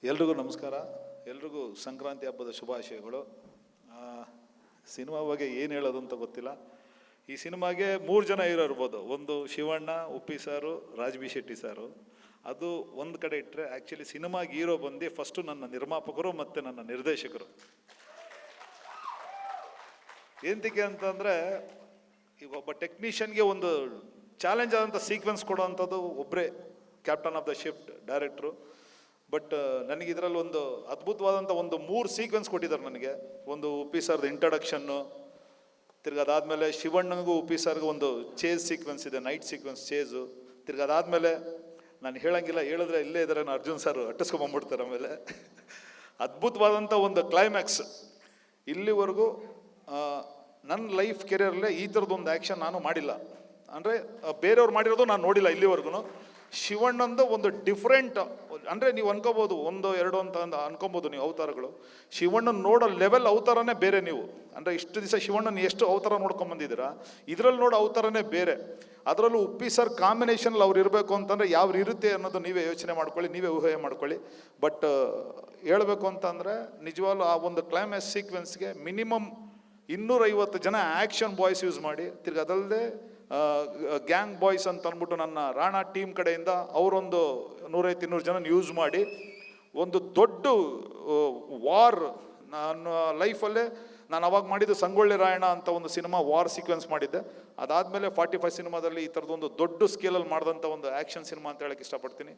ಎಲ್ರಿಗೂ ನಮಸ್ಕಾರ. ಎಲ್ರಿಗೂ ಸಂಕ್ರಾಂತಿ ಹಬ್ಬದ ಶುಭಾಶಯಗಳು. ಸಿನಿಮಾ ಬಗ್ಗೆ ಏನು ಹೇಳೋದು ಅಂತ ಗೊತ್ತಿಲ್ಲ. ಈ ಸಿನಿಮಾಗೆ 3 ಜನ ಹೀರೋ ಇರ್ಬೋದು. ಒಂದು ಶಿವಣ್ಣ, ಉಪ್ಪಿ ಸಾರು, ರಾಜ್ ಬಿ ಶೆಟ್ಟಿ ಸಾರು. ಅದು ಒಂದು ಕಡೆ ಇಟ್ಟರೆ ಆ್ಯಕ್ಚುಲಿ ಸಿನಿಮಾಗೆ ಹೀರೋ ಬಂದು ಫಸ್ಟು ನನ್ನ ನಿರ್ಮಾಪಕರು ಮತ್ತು ನನ್ನ ನಿರ್ದೇಶಕರು. ಏನಕ್ಕೆ ಅಂತಂದರೆ, ಈಗ ಒಬ್ಬ ಟೆಕ್ನಿಷಿಯನ್ಗೆ ಒಂದು ಚಾಲೆಂಜ್ ಆದಂಥ ಸೀಕ್ವೆನ್ಸ್ ಕೊಡೋವಂಥದ್ದು ಒಬ್ಬರೇ, captain of the shift director. But ನನಗೆ ಇದರಲ್ಲಿ ಒಂದು ಅದ್ಭುತವಾದಂಥ ಒಂದು 3 ಸೀಕ್ವೆನ್ಸ್ ಕೊಟ್ಟಿದ್ದಾರೆ ನನಗೆ. ಒಂದು ಉಪ್ಪಿ ಸರ್ದು ಇಂಟ್ರಡಕ್ಷನ್ನು, ತಿರ್ಗಾದಾದ್ಮೇಲೆ ಶಿವಣ್ಣನಿಗೂ ಉಪ್ಪಿ ಸರ್ಗೂ ಒಂದು ಚೇಸ್ ಸೀಕ್ವೆನ್ಸ್ ಇದೆ, ನೈಟ್ ಸೀಕ್ವೆನ್ಸ್ ಚೇಸು. ತಿರ್ಗಾದಾದ್ಮೇಲೆ ನಾನು ಹೇಳಂಗಿಲ್ಲ, ಹೇಳಿದ್ರೆ ಇಲ್ಲೇ ಇದ್ದಾರೆ ಅರ್ಜುನ್ ಸರ್ ಅಟ್ಟಿಸ್ಕೊಂಬಂದ್ಬಿಡ್ತಾರೆ. ಆಮೇಲೆ ಅದ್ಭುತವಾದಂಥ ಒಂದು ಕ್ಲೈಮ್ಯಾಕ್ಸ್. ಇಲ್ಲಿವರೆಗೂ ನನ್ನ ಲೈಫ್ ಕೆರಿಯರಲ್ಲೇ ಈ ಥರದ್ದೊಂದು ಆ್ಯಕ್ಷನ್ ನಾನು ಮಾಡಿಲ್ಲ. ಅಂದರೆ ಬೇರೆಯವ್ರು ಮಾಡಿರೋದು ನಾನು ನೋಡಿಲ್ಲ ಇಲ್ಲಿವರೆಗೂ. ಶಿವಣ್ಣಂದು ಒಂದು ಡಿಫ್ರೆಂಟ್, ಅಂದರೆ ನೀವು ಅನ್ಕೋಬೋದು 1, 2 ಅಂತ ಅನ್ಕೊಬೋದು ನೀವು ಅವತಾರಗಳು. ಶಿವಣ್ಣನ ನೋಡೋ ಲೆವೆಲ್ ಅವತಾರನೇ ಬೇರೆ. ನೀವು ಅಂದರೆ ಇಷ್ಟು ದಿವಸ ಶಿವಣ್ಣನ ಎಷ್ಟು ಅವತಾರ ನೋಡ್ಕೊಂಬಂದಿದ್ದೀರಾ, ಇದರಲ್ಲಿ ನೋಡೋ ಅವತಾರನೇ ಬೇರೆ. ಅದರಲ್ಲೂ ಉಪ್ಪಿ ಸರ್ ಕಾಂಬಿನೇಷನಲ್ಲಿ ಅವ್ರು ಇರಬೇಕು ಅಂತಂದರೆ ಯಾವ ಇರುತ್ತೆ ಅನ್ನೋದು ನೀವೇ ಯೋಚನೆ ಮಾಡ್ಕೊಳ್ಳಿ, ನೀವೇ ಊಹೆ ಮಾಡ್ಕೊಳ್ಳಿ. ಬಟ್ ಹೇಳಬೇಕು ಅಂತಂದರೆ ನಿಜವಾಗ್ಲೂ ಆ ಒಂದು ಕ್ಲೈಮ್ಯಾಕ್ಸ್ ಸೀಕ್ವೆನ್ಸ್ಗೆ ಮಿನಿಮಮ್ 250 ಜನ ಆ್ಯಕ್ಷನ್ ಬಾಯ್ಸ್ ಯೂಸ್ ಮಾಡಿ, ತಿರ್ಗಿ ಅದಲ್ಲದೆ ಗ್ಯಾಂಗ್ ಬಾಯ್ಸ್ ಅಂತ ಅಂದ್ಬಿಟ್ಟು ನನ್ನ ರಾಣಾ ಟೀಮ್ ಕಡೆಯಿಂದ ಅವರೊಂದು 150-200 ಜನ ಯೂಸ್ ಮಾಡಿ ಒಂದು ದೊಡ್ಡ ವಾರ್. ನಾನು ಲೈಫಲ್ಲೇ ನಾನು ಅವಾಗ ಮಾಡಿದ್ದು ಸಂಗೊಳ್ಳಿ ರಾಯಣ್ಣ ಅಂತ ಒಂದು ಸಿನಿಮಾ ವಾರ್ ಸೀಕ್ವೆನ್ಸ್ ಮಾಡಿದ್ದೆ. ಅದಾದಮೇಲೆ 45 ಸಿನಿಮಾದಲ್ಲಿ ಈ ಥರದೊಂದು ದೊಡ್ಡ ಸ್ಕೇಲಲ್ಲಿ ಮಾಡಿದಂಥ ಒಂದು ಆ್ಯಕ್ಷನ್ ಸಿನಿಮಾ ಅಂತ ಹೇಳಕ್ಕೆ ಇಷ್ಟಪಡ್ತೀನಿ.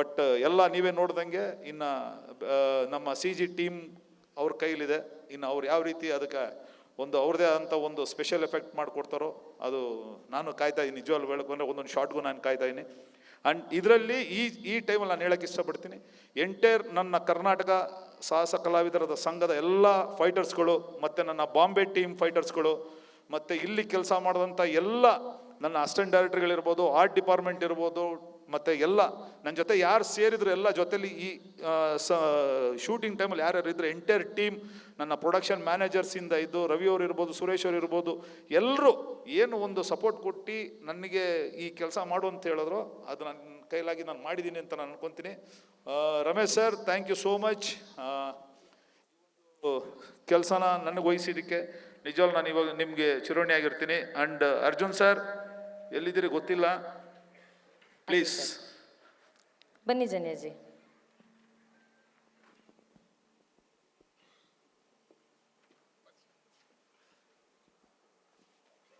ಬಟ್ ಎಲ್ಲ ನೀವೇ ನೋಡ್ದಂಗೆ ಇನ್ನು ನಮ್ಮ CG ಟೀಮ್ ಅವ್ರ ಕೈಲಿದೆ. ಇನ್ನು ಅವ್ರು ಯಾವ ರೀತಿ ಅದಕ್ಕೆ ಒಂದು ಅವ್ರದ್ದೇ ಆದಂಥ ಒಂದು ಸ್ಪೆಷಲ್ ಎಫೆಕ್ಟ್ ಮಾಡಿಕೊಡ್ತಾರೋ ಅದು ನಾನು ಕಾಯ್ತಾ ಇದ್ದೀನಿ. ನಿಜವಾಗ್ಲೂ ಹೇಳೋಕೆ ಒಂದೊಂದು ಶಾರ್ಟ್ಗೂ ನಾನು ಕಾಯ್ತಾ ಇದ್ದೀನಿ. ಆ್ಯಂಡ್ ಇದರಲ್ಲಿ ಈ ಟೈಮಲ್ಲಿ ನಾನು ಹೇಳೋಕ್ಕೆ ಇಷ್ಟಪಡ್ತೀನಿ, ಎಂಟೈರ್ ನನ್ನ ಕರ್ನಾಟಕ ಸಾಹಸ ಕಲಾವಿದರದ ಸಂಘದ ಎಲ್ಲ ಫೈಟರ್ಸ್ಗಳು, ಮತ್ತು ನನ್ನ ಬಾಂಬೆ ಟೀಮ್ ಫೈಟರ್ಸ್ಗಳು, ಮತ್ತು ಇಲ್ಲಿ ಕೆಲಸ ಮಾಡಿದಂಥ ಎಲ್ಲ ನನ್ನ ಅಸಿಸ್ಟೆಂಟ್ ಡೈರೆಕ್ಟರ್ಗಳಿರ್ಬೋದು, ಆರ್ಟ್ ಡಿಪಾರ್ಟ್ಮೆಂಟ್ ಇರ್ಬೋದು, ಮತ್ತು ಎಲ್ಲ ನನ್ನ ಜೊತೆ ಯಾರು ಸೇರಿದ್ರು ಎಲ್ಲ ಜೊತೆಲಿ ಈ ಶೂಟಿಂಗ್ ಟೈಮಲ್ಲಿ ಯಾರ್ಯಾರು ಇದ್ದರೆ ಎಂಟೈರ್ ಟೀಮ್, ನನ್ನ ಪ್ರೊಡಕ್ಷನ್ ಮ್ಯಾನೇಜರ್ಸಿಂದ ಇದ್ದು ರವಿ ಅವ್ರು ಇರ್ಬೋದು, ಸುರೇಶ್ ಅವ್ರು ಇರ್ಬೋದು, ಎಲ್ಲರೂ ಏನು ಒಂದು ಸಪೋರ್ಟ್ ಕೊಟ್ಟು ನನಗೆ ಈ ಕೆಲಸ ಮಾಡು ಅಂತ ಹೇಳಿದ್ರು, ಅದು ನನ್ನ ಕೈಲಾಗಿ ನಾನು ಮಾಡಿದ್ದೀನಿ ಅಂತ ನಾನು ಅನ್ಕೊತೀನಿ. Ramesh sir, thank you so much. ಕೆಲಸನ ನನಗೆ ವಹಿಸಿದ್ದಕ್ಕೆ ನಿಜವಾಗ್ಲೂ ನಾನು ಇವಾಗ ನಿಮಗೆ ಚಿರೋಣಿ ಆಗಿರ್ತೀನಿ. ಆ್ಯಂಡ್ ಅರ್ಜುನ್ ಸರ್ ಎಲ್ಲಿದ್ದೀರಿ ಗೊತ್ತಿಲ್ಲ, ಪ್ಲೀಸ್ ಬನ್ನಿ ಜನ್ಯಾಜಿ.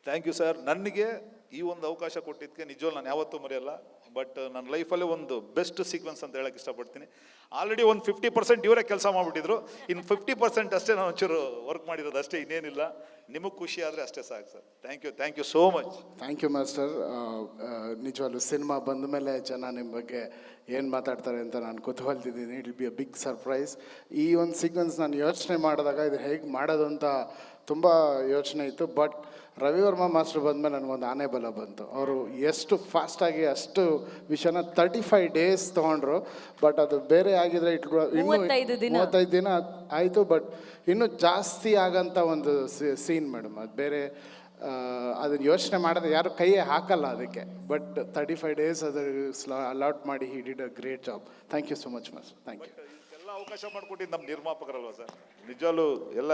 Thank you sir. ನನಗೆ ಈ ಒಂದು ಅವಕಾಶ ಕೊಟ್ಟಿದ್ದಕ್ಕೆ ನಿಜವಾಗ್ಲೂ ನಾನು ಯಾವತ್ತೂ ಮರೆಯಲ್ಲ. ಬಟ್ ನನ್ನ ಲೈಫಲ್ಲೇ ಒಂದು ಬೆಸ್ಟ್ ಸೀಕ್ವೆನ್ಸ್ ಅಂತ ಹೇಳಕ್ಕೆ ಇಷ್ಟಪಡ್ತೀನಿ. ಆಲ್ರೆಡಿ ಒಂದು 50% ಇವರೇ ಕೆಲಸ ಮಾಡಿಬಿಟ್ಟಿದ್ರು, ಇನ್ನು 50% ಅಷ್ಟೇ ನಾನು ಒಂಚೂರು ವರ್ಕ್ ಮಾಡಿರೋದು ಅಷ್ಟೇ, ಇನ್ನೇನಿಲ್ಲ. ನಿಮಗೆ ಖುಷಿ ಆದರೆ ಅಷ್ಟೇ ಸಾಕು sir. Thank you so much. Thank you master. ನಿಜವಾಗ್ಲೂ ಸಿನಿಮಾ ಬಂದ ಮೇಲೆ ಜನ ನಿಮ್ಮ ಬಗ್ಗೆ ಏನು ಮಾತಾಡ್ತಾರೆ ಅಂತ ನಾನು ಕುತೂಹಲ್ತಿದ್ದೀನಿ. It will be a big surprise. ಈ ಒಂದು ಸೀಕ್ವೆನ್ಸ್ ನಾನು ಯೋಚನೆ ಮಾಡಿದಾಗ ಇದು ಹೇಗೆ ಮಾಡೋದು ಅಂತ ತುಂಬ ಯೋಚನೆ ಇತ್ತು. ಬಟ್ ರವಿವರ್ಮ ಮಾಸ್ಟರ್ ಬಂದಮೇಲೆ ನನಗೊಂದು ಆನೆ ಬಲ ಬಂತು. ಅವರು ಎಷ್ಟು ಫಾಸ್ಟಾಗಿ ಅಷ್ಟು ವಿಷಯನ 35 ಡೇಸ್ ತೊಗೊಂಡ್ರು. ಬಟ್ ಅದು ಬೇರೆ ಆಗಿದ್ರೆ ಇನ್ನೂ 35 ದಿನ ಆಯಿತು. ಬಟ್ ಇನ್ನೂ ಜಾಸ್ತಿ ಆಗೋಂಥ ಒಂದು ಸೀನ್ ಮೇಡಮ್. ಅದು ಬೇರೆ ಅದನ್ನು ಯೋಚನೆ ಮಾಡಿದ್ರೆ ಯಾರು ಕೈಯೇ ಹಾಕಲ್ಲ ಅದಕ್ಕೆ. ಬಟ್ 35 ಡೇಸ್ ಅದು ಅಲಾಟ್ ಮಾಡಿ he did a great job. Thank you so much master. Thank you. ಎಲ್ಲ ಅವಕಾಶ ಮಾಡಿಕೊಟ್ಟಿದ್ದು ನಮ್ಮ ನಿರ್ಮಾಪಕರಲ್ವ ಸರ್. ನಿಜವಾಗ್ಲೂ ಎಲ್ಲ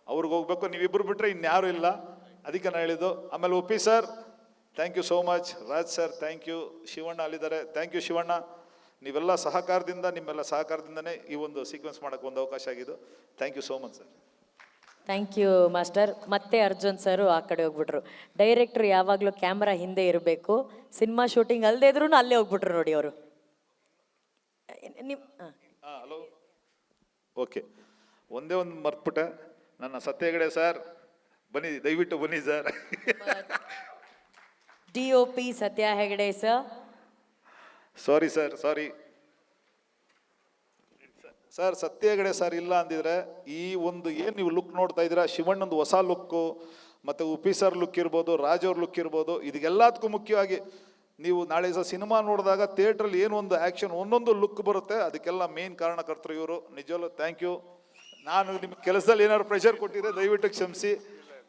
ಅವ್ರಿಗೆ ಹೋಗ್ಬೇಕು, ನೀವಿಬ್ಬರು ಬಿಟ್ಟರೆ ಇನ್ಯಾರೂ ಇಲ್ಲ, ಅದಕ್ಕೆ ನಾನು ಹೇಳಿದ್ದು. ಆಮೇಲೆ Uppi sir thank you so much. Raj sir thank you. Shivanna ಅಲ್ಲಿದ್ದಾರೆ, ಥ್ಯಾಂಕ್ ಯು ಶಿವಣ್ಣ. ನಿಮ್ಮೆಲ್ಲ ಸಹಕಾರದಿಂದನೇ ಈ ಒಂದು ಸೀಕ್ವೆನ್ಸ್ ಮಾಡೋಕ್ಕೆ ಒಂದು ಅವಕಾಶ ಆಗಿದ್ದು. Thank you so much sir. Thank you master. ಮತ್ತೆ ಅರ್ಜುನ್ ಸರ್ ಆ ಕಡೆ ಹೋಗ್ಬಿಟ್ರು. ಡೈರೆಕ್ಟ್ರು ಯಾವಾಗಲೂ ಕ್ಯಾಮ್ರಾ ಹಿಂದೆ ಇರಬೇಕು, ಸಿನಿಮಾ ಶೂಟಿಂಗ್ ಅಲ್ಲದೆ ಇದ್ರೂ ಅಲ್ಲೇ ಹೋಗ್ಬಿಟ್ರು ನೋಡಿ ಅವರು. Hello, okay. ಒಂದೇ ಒಂದು ಮರ್ತ್ಬಿಟ್ಟೆ, ನನ್ನ ಸತ್ಯ ಹೆಗಡೆ ಸರ್ ಬನ್ನಿ, ದಯವಿಟ್ಟು ಬನ್ನಿ ಸರ್. DOP ಸತ್ಯ ಹೆಗಡೆ ಸರ್. ಸಾರಿ ಸರ್, ಸತ್ಯ ಹೆಗಡೆ ಸರ್ ಇಲ್ಲ ಅಂದಿದ್ರೆ ಈ ಒಂದು ಏನು ನೀವು ಲುಕ್ ನೋಡ್ತಾ ಇದ್ದೀರಾ, ಶಿವಣ್ಣಂದು ಹೊಸ ಲುಕ್ಕು, ಮತ್ತು ಉಪ್ಪಿ ಸರ್ ಲುಕ್ ಇರ್ಬೋದು, ರಾಜ್ ಅವ್ರ ಲುಕ್ ಇರ್ಬೋದು, ಇದಕ್ಕೆಲ್ಲದಕ್ಕೂ ಮುಖ್ಯವಾಗಿ ನೀವು ನಾಳೆ ಸಹ ಸಿನಿಮಾ ನೋಡಿದಾಗ ಥಿಯೇಟ್ರಲ್ಲಿ ಏನು ಒಂದು ಆ್ಯಕ್ಷನ್ ಒಂದೊಂದು ಲುಕ್ ಬರುತ್ತೆ, ಅದಕ್ಕೆಲ್ಲ ಮೇನ್ ಕಾರಣಕರ್ತರು ಇವರು. ನಿಜವಲ್ಲೂ ಥ್ಯಾಂಕ್ ಯು. ನಾನು ನಿಮ್ಮ ಕೆಲಸದಲ್ಲಿ ಏನಾದ್ರು ಪ್ರೆಷರ್ ಕೊಟ್ಟಿದ್ರೆ ದಯವಿಟ್ಟು ಕ್ಷಮಿಸಿ.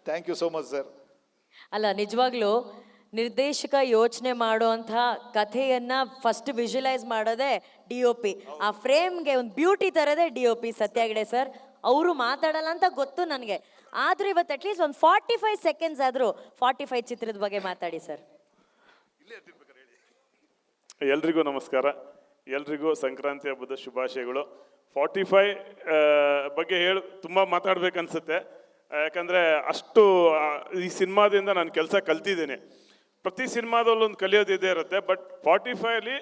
Thank you so much sir. ಅಲ್ಲ, ನಿಜವಾಗ್ಲೂ ನಿರ್ದೇಶಕ ಯೋಚನೆ ಮಾಡುವಂತಹ ಕಥೆಯನ್ನ ಫಸ್ಟ್ ವಿಜುವಲೈಸ್ ಮಾಡೋದೇ DOP. ಆ ಫ್ರೇಮ್ಗೆ ಒಂದು ಬ್ಯೂಟಿ ತರದೇ DOP ಸತ್ಯ ಹೆಗ್ಡೆ ಸರ್. ಅವರು ಮಾತಾಡಲ್ಲ ಅಂತ ಗೊತ್ತು ನನಗೆ, ಆದ್ರೂ ಇವತ್ತು ಅಟ್ಲೀಸ್ಟ್ ಒಂದು 45 ಸೆಕೆಂಡ್ಸ್ ಆದ್ರೂ 45 ಚಿತ್ರದ ಬಗ್ಗೆ ಮಾತಾಡಿ ಸರ್. ಎಲ್ರಿಗೂ ನಮಸ್ಕಾರ, ಎಲ್ರಿಗೂ ಸಂಕ್ರಾಂತಿ ಹಬ್ಬದ ಶುಭಾಶಯಗಳು. 45 ಬಗ್ಗೆ ತುಂಬ ಮಾತಾಡ್ಬೇಕನ್ಸುತ್ತೆ, ಯಾಕಂದರೆ ಅಷ್ಟು ಈ ಸಿನಿಮಾದಿಂದ ನಾನು ಕೆಲಸ ಕಲ್ತಿದ್ದೇನೆ. ಪ್ರತಿ ಸಿನಿಮಾದಲ್ಲೂ ಒಂದು ಕಲಿಯೋದಿದೆ ಇರುತ್ತೆ, ಬಟ್ 45ಅಲ್ಲಿ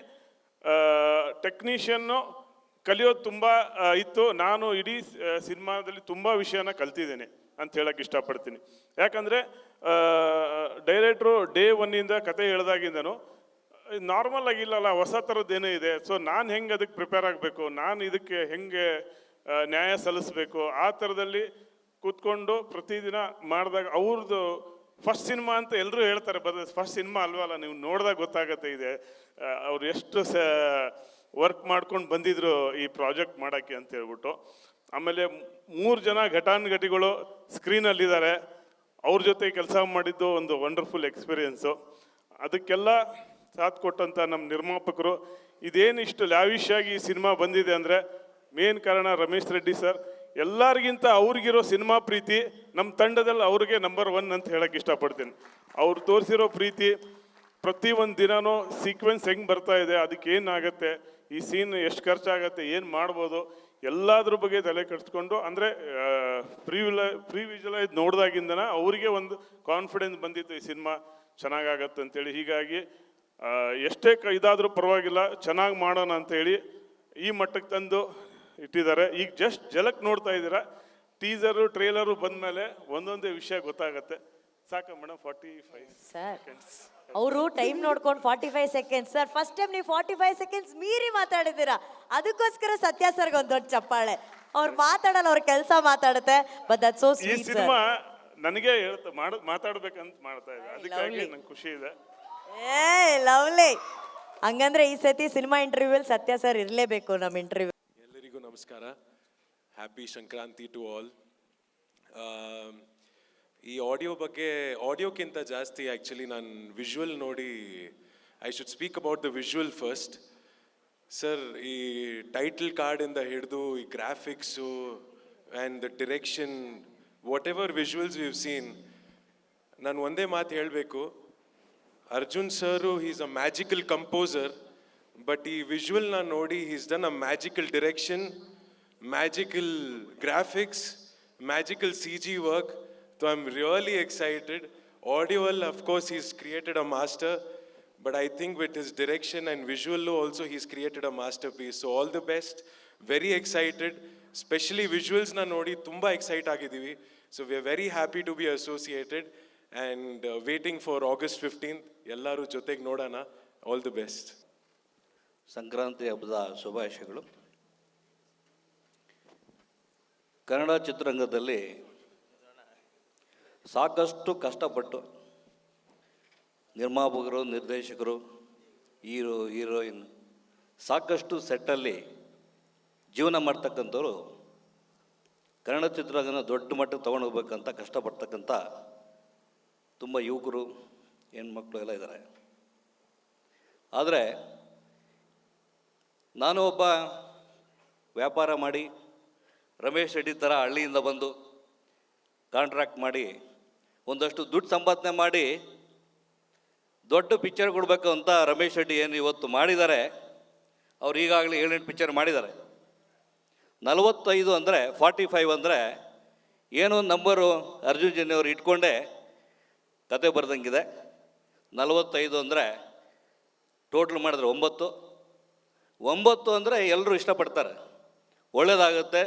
ಟೆಕ್ನಿಷಿಯನ್ನು ಕಲಿಯೋದು ತುಂಬ ಇತ್ತು. ನಾನು ಇಡೀ ಸಿನಿಮಾದಲ್ಲಿ ತುಂಬ ವಿಷಯನ ಕಲ್ತಿದ್ದೇನೆ ಅಂತ ಹೇಳಕ್ಕೆ ಇಷ್ಟಪಡ್ತೀನಿ. ಯಾಕಂದರೆ ಡೈರೆಕ್ಟ್ರು ಡೇ 1ಇಂದ ಕತೆ ಹೇಳ್ದಾಗಿಂದನು ನಾರ್ಮಲ್ ಆಗಿಲ್ಲಲ್ಲ, ಹೊಸ ಥರದ್ದೇನೋ ಇದೆ. ಸೊ ನಾನು ಹೆಂಗೆ ಅದಕ್ಕೆ ಪ್ರಿಪೇರ್ ಆಗಬೇಕು, ನಾನು ಇದಕ್ಕೆ ಹೆಂಗೆ ನ್ಯಾಯ ಸಲ್ಲಿಸ್ಬೇಕು, ಆ ಥರದಲ್ಲಿ ಕೂತ್ಕೊಂಡು ಪ್ರತಿದಿನ ಮಾಡಿದಾಗ ಅವ್ರದ್ದು ಫಸ್ಟ್ ಸಿನಿಮಾ ಅಂತ ಎಲ್ಲರೂ ಹೇಳ್ತಾರೆ. ಫಸ್ಟ್ ಸಿನಿಮಾ ಅಲ್ವಲ್ಲ, ನೀವು ನೋಡಿದಾಗ ಗೊತ್ತಾಗತ್ತೆ ಇದೆ ಅವ್ರು ಎಷ್ಟು ವರ್ಕ್ ಮಾಡ್ಕೊಂಡು ಬಂದಿದ್ರು ಈ ಪ್ರಾಜೆಕ್ಟ್ ಮಾಡೋಕ್ಕೆ ಅಂತ ಹೇಳ್ಬಿಟ್ಟು. ಆಮೇಲೆ 3 ಜನ ಘಟಾನುಘಟಿಗಳು ಸ್ಕ್ರೀನಲ್ಲಿದ್ದಾರೆ, ಅವ್ರ ಜೊತೆ ಕೆಲಸ ಮಾಡಿದ್ದು ಒಂದು ವಂಡರ್ಫುಲ್ ಎಕ್ಸ್ಪೀರಿಯೆನ್ಸು. ಅದಕ್ಕೆಲ್ಲ ಸಾಥ್ ಕೊಟ್ಟಂಥ ನಮ್ಮ ನಿರ್ಮಾಪಕರು. ಇದೇನಿಷ್ಟು ಲ್ಯಾವಿಶ್ ಆಗಿ ಈ ಸಿನಿಮಾ ಬಂದಿದೆ ಅಂದರೆ ಮೇನ್ ಕಾರಣ ರಮೇಶ್ ರೆಡ್ಡಿ ಸರ್. ಎಲ್ಲರಿಗಿಂತ ಅವ್ರಿಗಿರೋ ಸಿನಿಮಾ ಪ್ರೀತಿ ನಮ್ಮ ತಂಡದಲ್ಲಿ ಅವ್ರಿಗೆ ನಂಬರ್ 1 ಅಂತ ಹೇಳಕ್ಕೆ ಇಷ್ಟಪಡ್ತೀನಿ. ಅವ್ರು ತೋರಿಸಿರೋ ಪ್ರೀತಿ, ಪ್ರತಿ ಒಂದು ದಿನವೂ ಸೀಕ್ವೆನ್ಸ್ ಹೆಂಗೆ ಬರ್ತಾ ಇದೆ, ಅದಕ್ಕೆ ಏನಾಗುತ್ತೆ, ಈ ಸೀನ್ ಎಷ್ಟು ಖರ್ಚಾಗತ್ತೆ, ಏನು ಮಾಡ್ಬೋದು, ಎಲ್ಲದ್ರ ಬಗ್ಗೆ ತಲೆ ಕೆಡಿಸ್ಕೊಂಡು, ಅಂದರೆ ಪ್ರೀ ವಿಜುವಲೈಸ್ ನೋಡಿದಾಗಿಂದನ ಅವರಿಗೆ ಒಂದು ಕಾನ್ಫಿಡೆನ್ಸ್ ಬಂದಿತ್ತು ಈ ಸಿನಿಮಾ ಚೆನ್ನಾಗಾಗತ್ತೆ ಅಂತೇಳಿ. ಹೀಗಾಗಿ ಎಷ್ಟೇ ಇದಾದರೂ ಪರವಾಗಿಲ್ಲ, ಚೆನ್ನಾಗಿ ಮಾಡೋಣ ಅಂತೇಳಿ ಈ ಮಟ್ಟಕ್ಕೆ ತಂದು ಇಟ್ಟಿದ್ದಾರೆ. ಈಗ ಜಸ್ಟ್ ಜಲಕ್ ನೋಡ್ತಾ ಇದ್ದೀರಾ, ಟೀಸರು ಟ್ರೇಲರು ಬಂದಮೇಲೆ ಒಂದೊಂದೇ ವಿಷಯ ಗೊತ್ತಾಗತ್ತೆ. ಸಾಕ ಮೇಡಮ್ 45 ಸೆಕೆಂಡ್ಸ್. ಅವರು ಟೈಮ್ ನೋಡ್ಕೊಂಡು 45 ಸೆಕೆಂಡ್ಸ್ ಸರ್. ಫಸ್ಟ್ ಟೈಮ್ ನೀವು 45 ಸೆಕೆಂಡ್ಸ್ ಮೀರಿ ಮಾತಾಡಿದ್ದೀರಾ, ಅದಕ್ಕೋಸ್ಕರ ಸತ್ಯ ಸರ್ಗೆ ಒಂದು ದೊಡ್ಡ ಚಪ್ಪಾಳೆ. ಅವ್ರು ಮಾತಾಡಲ್ಲ, ಅವ್ರ ಕೆಲಸ ಮಾತಾಡುತ್ತೆ. ಬಟ್ ದಟ್ಸ್ ಸೋ ಈ ಸ್ವೀಟ್ ಸರ್. ಸಿನಿಮಾ ನನಗೆ ಮಾತಾಡ್ಬೇಕಂತ ಮಾಡ್ತಾ ಇದೆ, ಅದಕ್ಕಾಗಿ ನಂಗೆ ಖುಷಿ ಇದೆ. ಲವ್ಲಿ. ಹಂಗಂದ್ರೆ ಈ ಸತಿ ಸಿನಿಮಾ ಇಂಟರ್ವ್ಯೂವಲ್ಲಿ ಸತ್ಯ ಸರ್ ಇರಲೇಬೇಕು ನಮ್ಮ ಇಂಟರ್ವ್ಯೂ. ಎಲ್ಲರಿಗೂ ನಮಸ್ಕಾರ. Happy Sankranti to all. ಈ ಆಡಿಯೋಕ್ಕಿಂತ ಜಾಸ್ತಿ ಆ್ಯಕ್ಚುಲಿ ನಾನು ವಿಜುವಲ್ ನೋಡಿ, I should speak about the visual first. Sir, ಈ ಟೈಟಲ್ ಕಾರ್ಡಿಂದ ಹಿಡಿದು ಈ graphics and the direction, whatever visuals we've seen, ನಾನು ಒಂದೇ ಮಾತು ಹೇಳಬೇಕು, Arjun sir is a magical composer. But ಈ ವಿಜುವಲ್ನ ನೋಡಿ, is done a magical direction, magical graphics, magical CG work. So I'm really excited. Audio-wal, of course, he's created a master, but I think with his direction and visual also, he's created a masterpiece. So all the best. Very excited. Especially visuals na nodi tumba excite ಆಗಿದ್ದೀವಿ. So we are very happy to be associated and waiting for August 15th. ಎಲ್ಲರೂ ಜೊತೆಗೆ ನೋಡೋಣ. All the best. Sankranti ಹಬ್ಬದ ಶುಭಾಶಯಗಳು. ಕನ್ನಡ ಚಿತ್ರರಂಗದಲ್ಲಿ ಸಾಕಷ್ಟು ಕಷ್ಟಪಟ್ಟು ನಿರ್ಮಾಪಕರು, ನಿರ್ದೇಶಕರು, ಹೀರೋಯಿನ್ ಸಾಕಷ್ಟು ಸೆಟ್ಟಲ್ಲಿ ಜೀವನ ಮಾಡ್ತಕ್ಕಂಥವ್ರು ಕನ್ನಡ ಚಿತ್ರರಂಗನ ದೊಡ್ಡ ಮಟ್ಟಕ್ಕೆ ತೊಗೊಂಡೋಗ್ಬೇಕಂತ ಕಷ್ಟಪಡ್ತಕ್ಕಂಥ ತುಂಬ ಯುವಕರು, ಹೆಣ್ಮಕ್ಳು ಎಲ್ಲ ಇದ್ದಾರೆ. ಆದರೆ ನಾನು ಒಬ್ಬ ವ್ಯಾಪಾರ ಮಾಡಿ ರಮೇಶ್ ರೆಡ್ಡಿ ಥರ ಹಳ್ಳಿಯಿಂದ ಬಂದು ಕಾಂಟ್ರಾಕ್ಟ್ ಮಾಡಿ ಒಂದಷ್ಟು ದುಡ್ಡು ಸಂಪಾದನೆ ಮಾಡಿ ದೊಡ್ಡ ಪಿಕ್ಚರ್ ಕೊಡಬೇಕು ಅಂತ ರಮೇಶ್ ರೆಡ್ಡಿ ಏನು ಇವತ್ತು ಮಾಡಿದ್ದಾರೆ. ಅವ್ರು ಈಗಾಗಲೇ 7-8 ಪಿಕ್ಚರ್ ಮಾಡಿದ್ದಾರೆ. 45 ಅಂದರೆ 45 ಅಂದರೆ ಏನೋ ನಂಬರು ಅರ್ಜುನ್ ಜನ್ಯವ್ರು ಇಟ್ಕೊಂಡೇ ಕತೆ ಬರ್ದಂಗಿದೆ. 45 ಅಂದರೆ ಟೋಟ್ಲ್ ಮಾಡಿದ್ರೆ 9 ಅಂದರೆ ಎಲ್ಲರೂ ಇಷ್ಟಪಡ್ತಾರೆ, ಒಳ್ಳೆಯದಾಗುತ್ತೆ.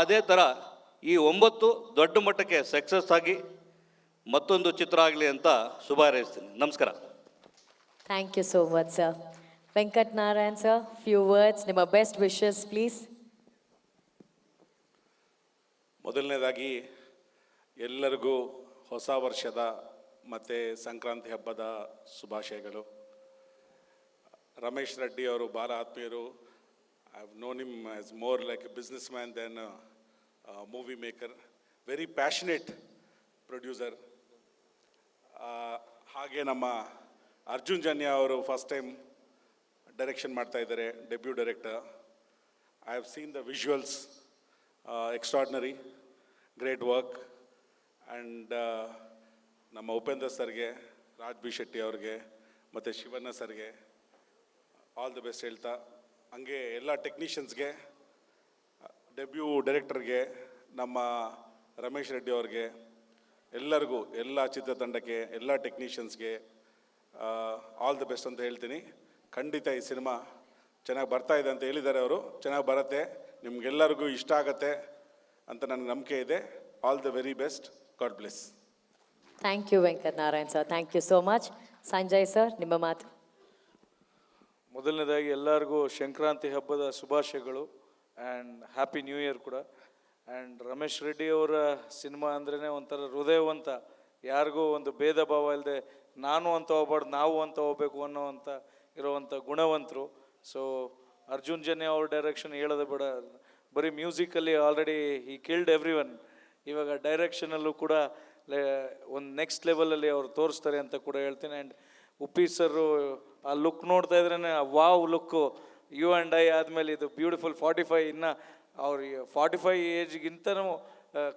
ಅದೇ ಥರ ಈ 9 ದೊಡ್ಡ ಮಟ್ಟಕ್ಕೆ ಸಕ್ಸಸ್ ಆಗಿ ಮತ್ತೊಂದು ಚಿತ್ರ ಆಗಲಿ ಅಂತ ಶುಭ ಹಾರೈಸ್ತೀನಿ. ನಮಸ್ಕಾರ. Thank you so much sir. Venkat Narayan sir, few words, ನಿಮ್ಮ ಬೆಸ್ಟ್ ವಿಶಸ್ ಪ್ಲೀಸ್. ಮೊದಲನೇದಾಗಿ ಎಲ್ಲರಿಗೂ ಹೊಸ ವರ್ಷದ ಮತ್ತು ಸಂಕ್ರಾಂತಿ ಹಬ್ಬದ ಶುಭಾಶಯಗಳು. ರಮೇಶ್ ರೆಡ್ಡಿ ಅವರು ಭಾಳ ಆತ್ಮೀಯರು. I have known him as more like a business man then movie maker. Very passionate producer. ಹಾಗೆ ನಮ್ಮ ಅರ್ಜುನ್ ಜನ್ಯ ಅವರು ಫಸ್ಟ್ ಟೈಮ್ ಡೈರೆಕ್ಷನ್ ಮಾಡ್ತಾ ಇದ್ದಾರೆ, debut director. I have seen the visuals, extraordinary, great work. And ನಮ್ಮ ಉಪೇಂದ್ರ ಸರ್ಗೆ, ರಾಜ್ ಬಿ ಶೆಟ್ಟಿ ಅವ್ರಿಗೆ ಮತ್ತು ಶಿವಣ್ಣ ಸರ್ಗೆ ಆಲ್ ದಿ ಬೆಸ್ಟ್ ಹೇಳ್ತಾ, ಹಂಗೆ ಎಲ್ಲ ಟೆಕ್ನಿಷಿಯನ್ಸ್ಗೆ, ಡೆಬ್ಯೂ ಡೈರೆಕ್ಟರ್ಗೆ, ನಮ್ಮ ರಮೇಶ್ ರೆಡ್ಡಿ ಅವ್ರಿಗೆ, ಎಲ್ಲರಿಗೂ, ಎಲ್ಲ ಚಿತ್ರತಂಡಕ್ಕೆ, ಎಲ್ಲ ಟೆಕ್ನಿಷಿಯನ್ಸ್ಗೆ ಆಲ್ ದಿ ಬೆಸ್ಟ್ ಅಂತ ಹೇಳ್ತೀನಿ. ಖಂಡಿತ ಈ ಸಿನಿಮಾ ಚೆನ್ನಾಗಿ ಬರ್ತಾ ಇದೆ ಅಂತ ಹೇಳಿದ್ದಾರೆ ಅವರು. ಚೆನ್ನಾಗಿ ಬರುತ್ತೆ, ನಿಮಗೆಲ್ಲರಿಗೂ ಇಷ್ಟ ಆಗತ್ತೆ ಅಂತ ನನಗೆ ನಂಬಿಕೆ ಇದೆ. All the very best. God bless. Thank you Venkat Narayan sir, thank you so much. Sanjay sir, ನಿಮ್ಮ ಮಾತು. ಮೊದಲನೇದಾಗಿ ಎಲ್ಲರಿಗೂ ಸಂಕ್ರಾಂತಿ ಹಬ್ಬದ ಶುಭಾಶಯಗಳು ಆ್ಯಂಡ್ ಹ್ಯಾಪಿ ನ್ಯೂ ಇಯರ್ ಕೂಡ. ಆ್ಯಂಡ್ ರಮೇಶ್ ರೆಡ್ಡಿ ಅವರ ಸಿನಿಮಾ ಅಂದ್ರೇ ಒಂಥರ ಹೃದಯವಂತ, ಯಾರಿಗೂ ಒಂದು ಭೇದ ಭಾವ ಇಲ್ಲದೆ ನಾನು ಅಂತ ಹೋಗ್ಬಾರ್ದು, ನಾವು ಅಂತ ಹೋಗ್ಬೇಕು ಅನ್ನೋವಂಥ ಇರೋವಂಥ ಗುಣವಂತರು. ಸೊ ಅರ್ಜುನ್ ಜನ್ಯ ಅವ್ರ ಡೈರೆಕ್ಷನ್ ಹೇಳೋದು ಬೇಡ, ಬರೀ ಮ್ಯೂಸಿಕಲ್ಲಿ ಆಲ್ರೆಡಿ ಈ ಕಿಲ್ಡ್ ಎವ್ರಿ ಒನ್. ಇವಾಗ ಡೈರೆಕ್ಷನಲ್ಲೂ ಕೂಡ ಒಂದು ನೆಕ್ಸ್ಟ್ ಲೆವೆಲಲ್ಲಿ ಅವ್ರು ತೋರಿಸ್ತಾರೆ ಅಂತ ಕೂಡ ಹೇಳ್ತೀನಿ. ಆ್ಯಂಡ್ ಉಪ್ಪಿ ಸರು ಆ ಲುಕ್ ನೋಡ್ತಾ ಇದ್ರೇ wow look. You and I ಆದಮೇಲೆ ಇದು ಬ್ಯೂಟಿಫುಲ್ 45, ಇನ್ನು ಅವ್ರಿಗೆ 45 ಏಜ್ಗಿಂತನೂ